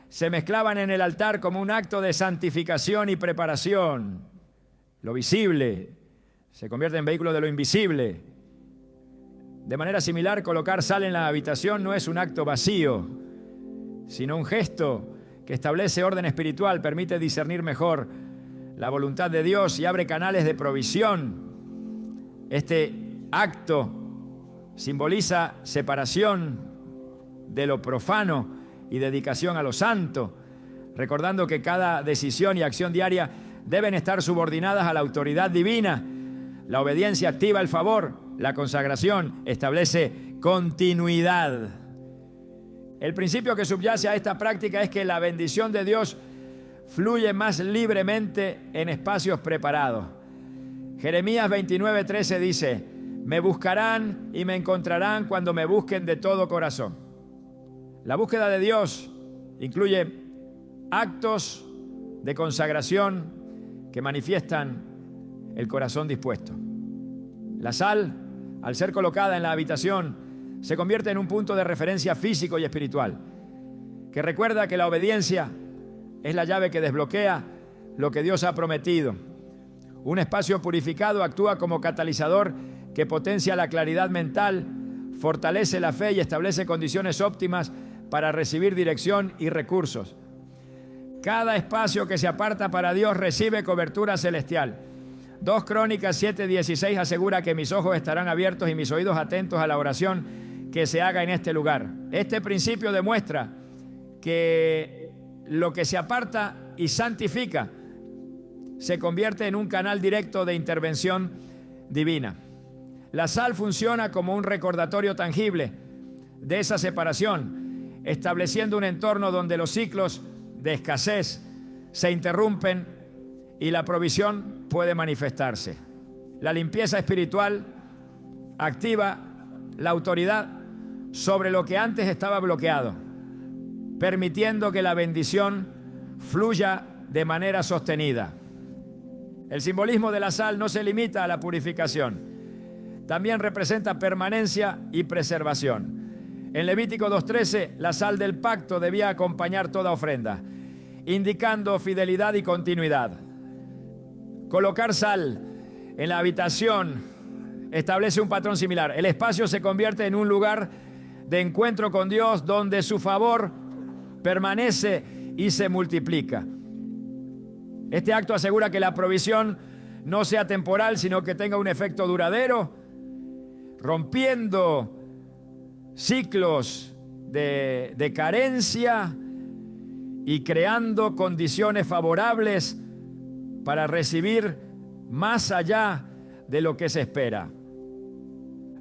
se mezclaban en el altar como un acto de santificación y preparación. Lo visible se convierte en vehículo de lo invisible. De manera similar, colocar sal en la habitación no es un acto vacío, sino un gesto que establece orden espiritual, permite discernir mejor la voluntad de Dios y abre canales de provisión. Este acto simboliza separación de lo profano y dedicación a lo santo, recordando que cada decisión y acción diaria deben estar subordinadas a la autoridad divina. La obediencia activa el favor, la consagración establece continuidad. El principio que subyace a esta práctica es que la bendición de Dios fluye más libremente en espacios preparados. Jeremías 29:13 dice: me buscarán y me encontrarán cuando me busquen de todo corazón. La búsqueda de Dios incluye actos de consagración que manifiestan el corazón dispuesto. La sal, al ser colocada en la habitación, se convierte en un punto de referencia físico y espiritual, que recuerda que la obediencia es la llave que desbloquea lo que Dios ha prometido. Un espacio purificado actúa como catalizador que potencia la claridad mental, fortalece la fe y establece condiciones óptimas para recibir dirección y recursos. Cada espacio que se aparta para Dios recibe cobertura celestial, 2 Crónicas 7:16 asegura que mis ojos estarán abiertos y mis oídos atentos a la oración que se haga en este lugar. Este principio demuestra que lo que se aparta y santifica se convierte en un canal directo de intervención divina. La sal funciona como un recordatorio tangible de esa separación, estableciendo un entorno donde los ciclos de escasez se interrumpen y la provisión puede manifestarse. La limpieza espiritual activa la autoridad sobre lo que antes estaba bloqueado, permitiendo que la bendición fluya de manera sostenida. El simbolismo de la sal no se limita a la purificación, también representa permanencia y preservación. En Levítico 2:13, la sal del pacto debía acompañar toda ofrenda, indicando fidelidad y continuidad. Colocar sal en la habitación establece un patrón similar. El espacio se convierte en un lugar de encuentro con Dios donde su favor permanece y se multiplica. Este acto asegura que la provisión no sea temporal, sino que tenga un efecto duradero, rompiendo ciclos de carencia y creando condiciones favorables para recibir más allá de lo que se espera.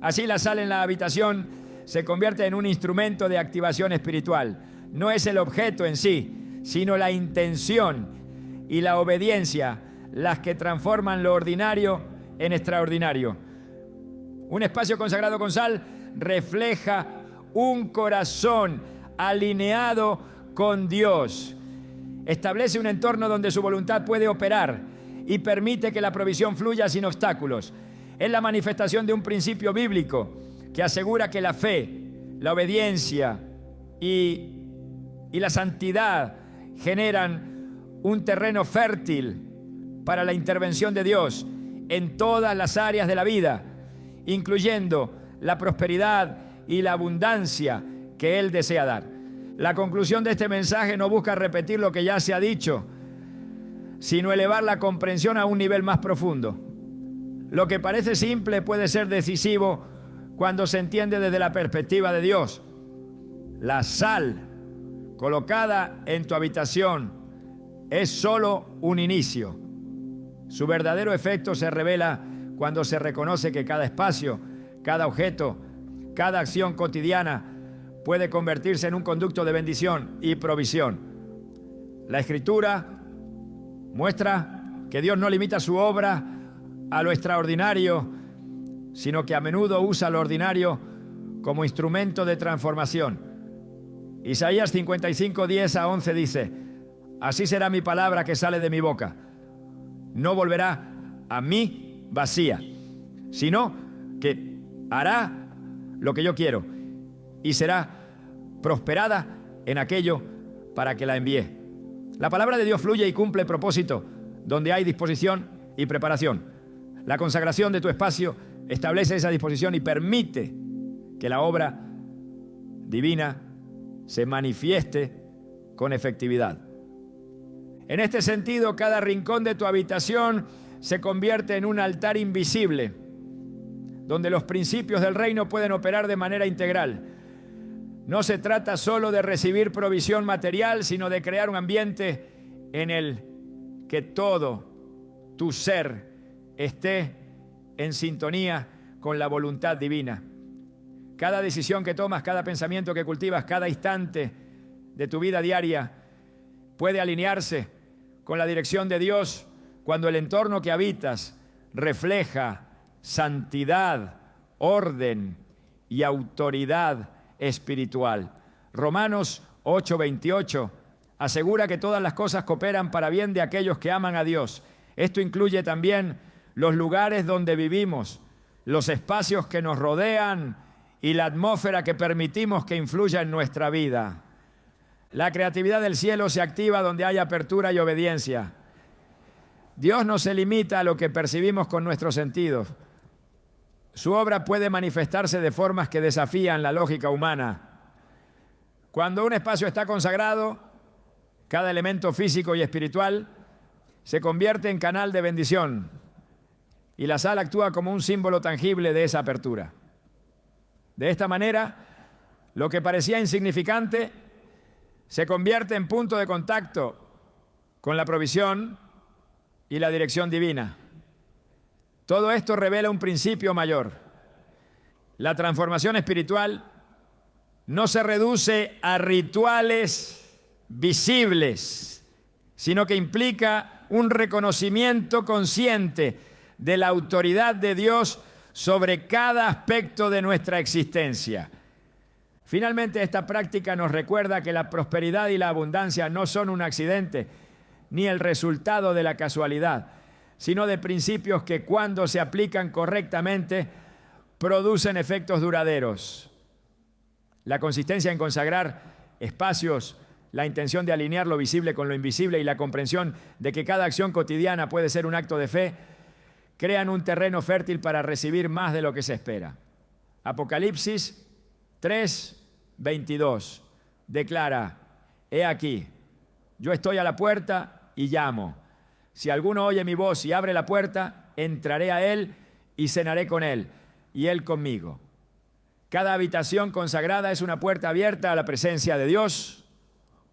Así la sal en la habitación se convierte en un instrumento de activación espiritual. No es el objeto en sí, sino la intención y la obediencia las que transforman lo ordinario en extraordinario. Un espacio consagrado con sal refleja un corazón alineado con Dios. Establece un entorno donde su voluntad puede operar y permite que la provisión fluya sin obstáculos. Es la manifestación de un principio bíblico que asegura que la fe, la obediencia y la santidad generan un terreno fértil para la intervención de Dios en todas las áreas de la vida, incluyendo la prosperidad y la abundancia que Él desea dar. La conclusión de este mensaje no busca repetir lo que ya se ha dicho, sino elevar la comprensión a un nivel más profundo. Lo que parece simple puede ser decisivo cuando se entiende desde la perspectiva de Dios. La sal colocada en tu habitación es solo un inicio. Su verdadero efecto se revela cuando se reconoce que cada espacio, cada objeto, cada acción cotidiana puede convertirse en un conducto de bendición y provisión. La Escritura muestra que Dios no limita su obra a lo extraordinario, sino que a menudo usa lo ordinario como instrumento de transformación. Isaías 55, 10-11 dice: así será mi palabra que sale de mi boca. No volverá a mí vacía, sino que hará lo que yo quiero y será prosperada en aquello para que la envíe. La palabra de Dios fluye y cumple propósito donde hay disposición y preparación. La consagración de tu espacio establece esa disposición y permite que la obra divina se manifieste con efectividad. En este sentido, cada rincón de tu habitación se convierte en un altar invisible, donde los principios del reino pueden operar de manera integral. No se trata solo de recibir provisión material, sino de crear un ambiente en el que todo tu ser esté en sintonía con la voluntad divina. Cada decisión que tomas, cada pensamiento que cultivas, cada instante de tu vida diaria puede alinearse con la dirección de Dios cuando el entorno que habitas refleja santidad, orden y autoridad espiritual. Romanos 8:28 asegura que todas las cosas cooperan para bien de aquellos que aman a Dios. Esto incluye también los lugares donde vivimos, los espacios que nos rodean y la atmósfera que permitimos que influya en nuestra vida. La creatividad del cielo se activa donde hay apertura y obediencia. Dios no se limita a lo que percibimos con nuestros sentidos. Su obra puede manifestarse de formas que desafían la lógica humana. Cuando un espacio está consagrado, cada elemento físico y espiritual se convierte en canal de bendición. y la sal actúa como un símbolo tangible de esa apertura. De esta manera, lo que parecía insignificante se convierte en punto de contacto con la provisión y la dirección divina. Todo esto revela un principio mayor. La transformación espiritual no se reduce a rituales visibles, sino que implica un reconocimiento consciente de la autoridad de Dios sobre cada aspecto de nuestra existencia. Finalmente, esta práctica nos recuerda que la prosperidad y la abundancia no son un accidente, ni el resultado de la casualidad, sino de principios que, cuando se aplican correctamente, producen efectos duraderos. La consistencia en consagrar espacios, la intención de alinear lo visible con lo invisible y la comprensión de que cada acción cotidiana puede ser un acto de fe, crean un terreno fértil para recibir más de lo que se espera. Apocalipsis 3:22 declara: he aquí, yo estoy a la puerta y llamo. Si alguno oye mi voz y abre la puerta, entraré a él y cenaré con él, y él conmigo. Cada habitación consagrada es una puerta abierta a la presencia de Dios,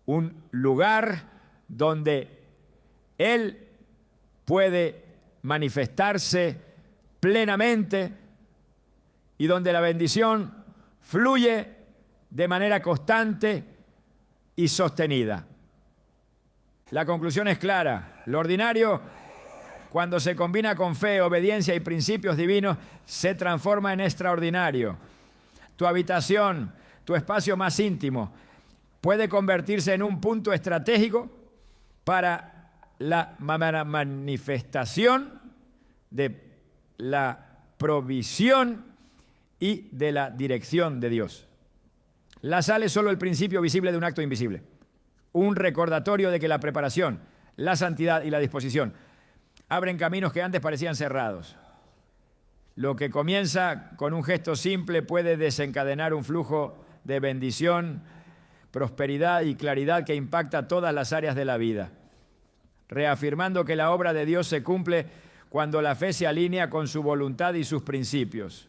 un lugar donde Él puede manifestarse plenamente y donde la bendición fluye de manera constante y sostenida. La conclusión es clara: lo ordinario, cuando se combina con fe, obediencia y principios divinos, se transforma en extraordinario. Tu habitación, tu espacio más íntimo, puede convertirse en un punto estratégico para la manifestación de la provisión y de la dirección de Dios. La sal es solo el principio visible de un acto invisible, un recordatorio de que la preparación, la santidad y la disposición abren caminos que antes parecían cerrados. Lo que comienza con un gesto simple puede desencadenar un flujo de bendición, prosperidad y claridad que impacta todas las áreas de la vida, reafirmando que la obra de Dios se cumple cuando la fe se alinea con su voluntad y sus principios.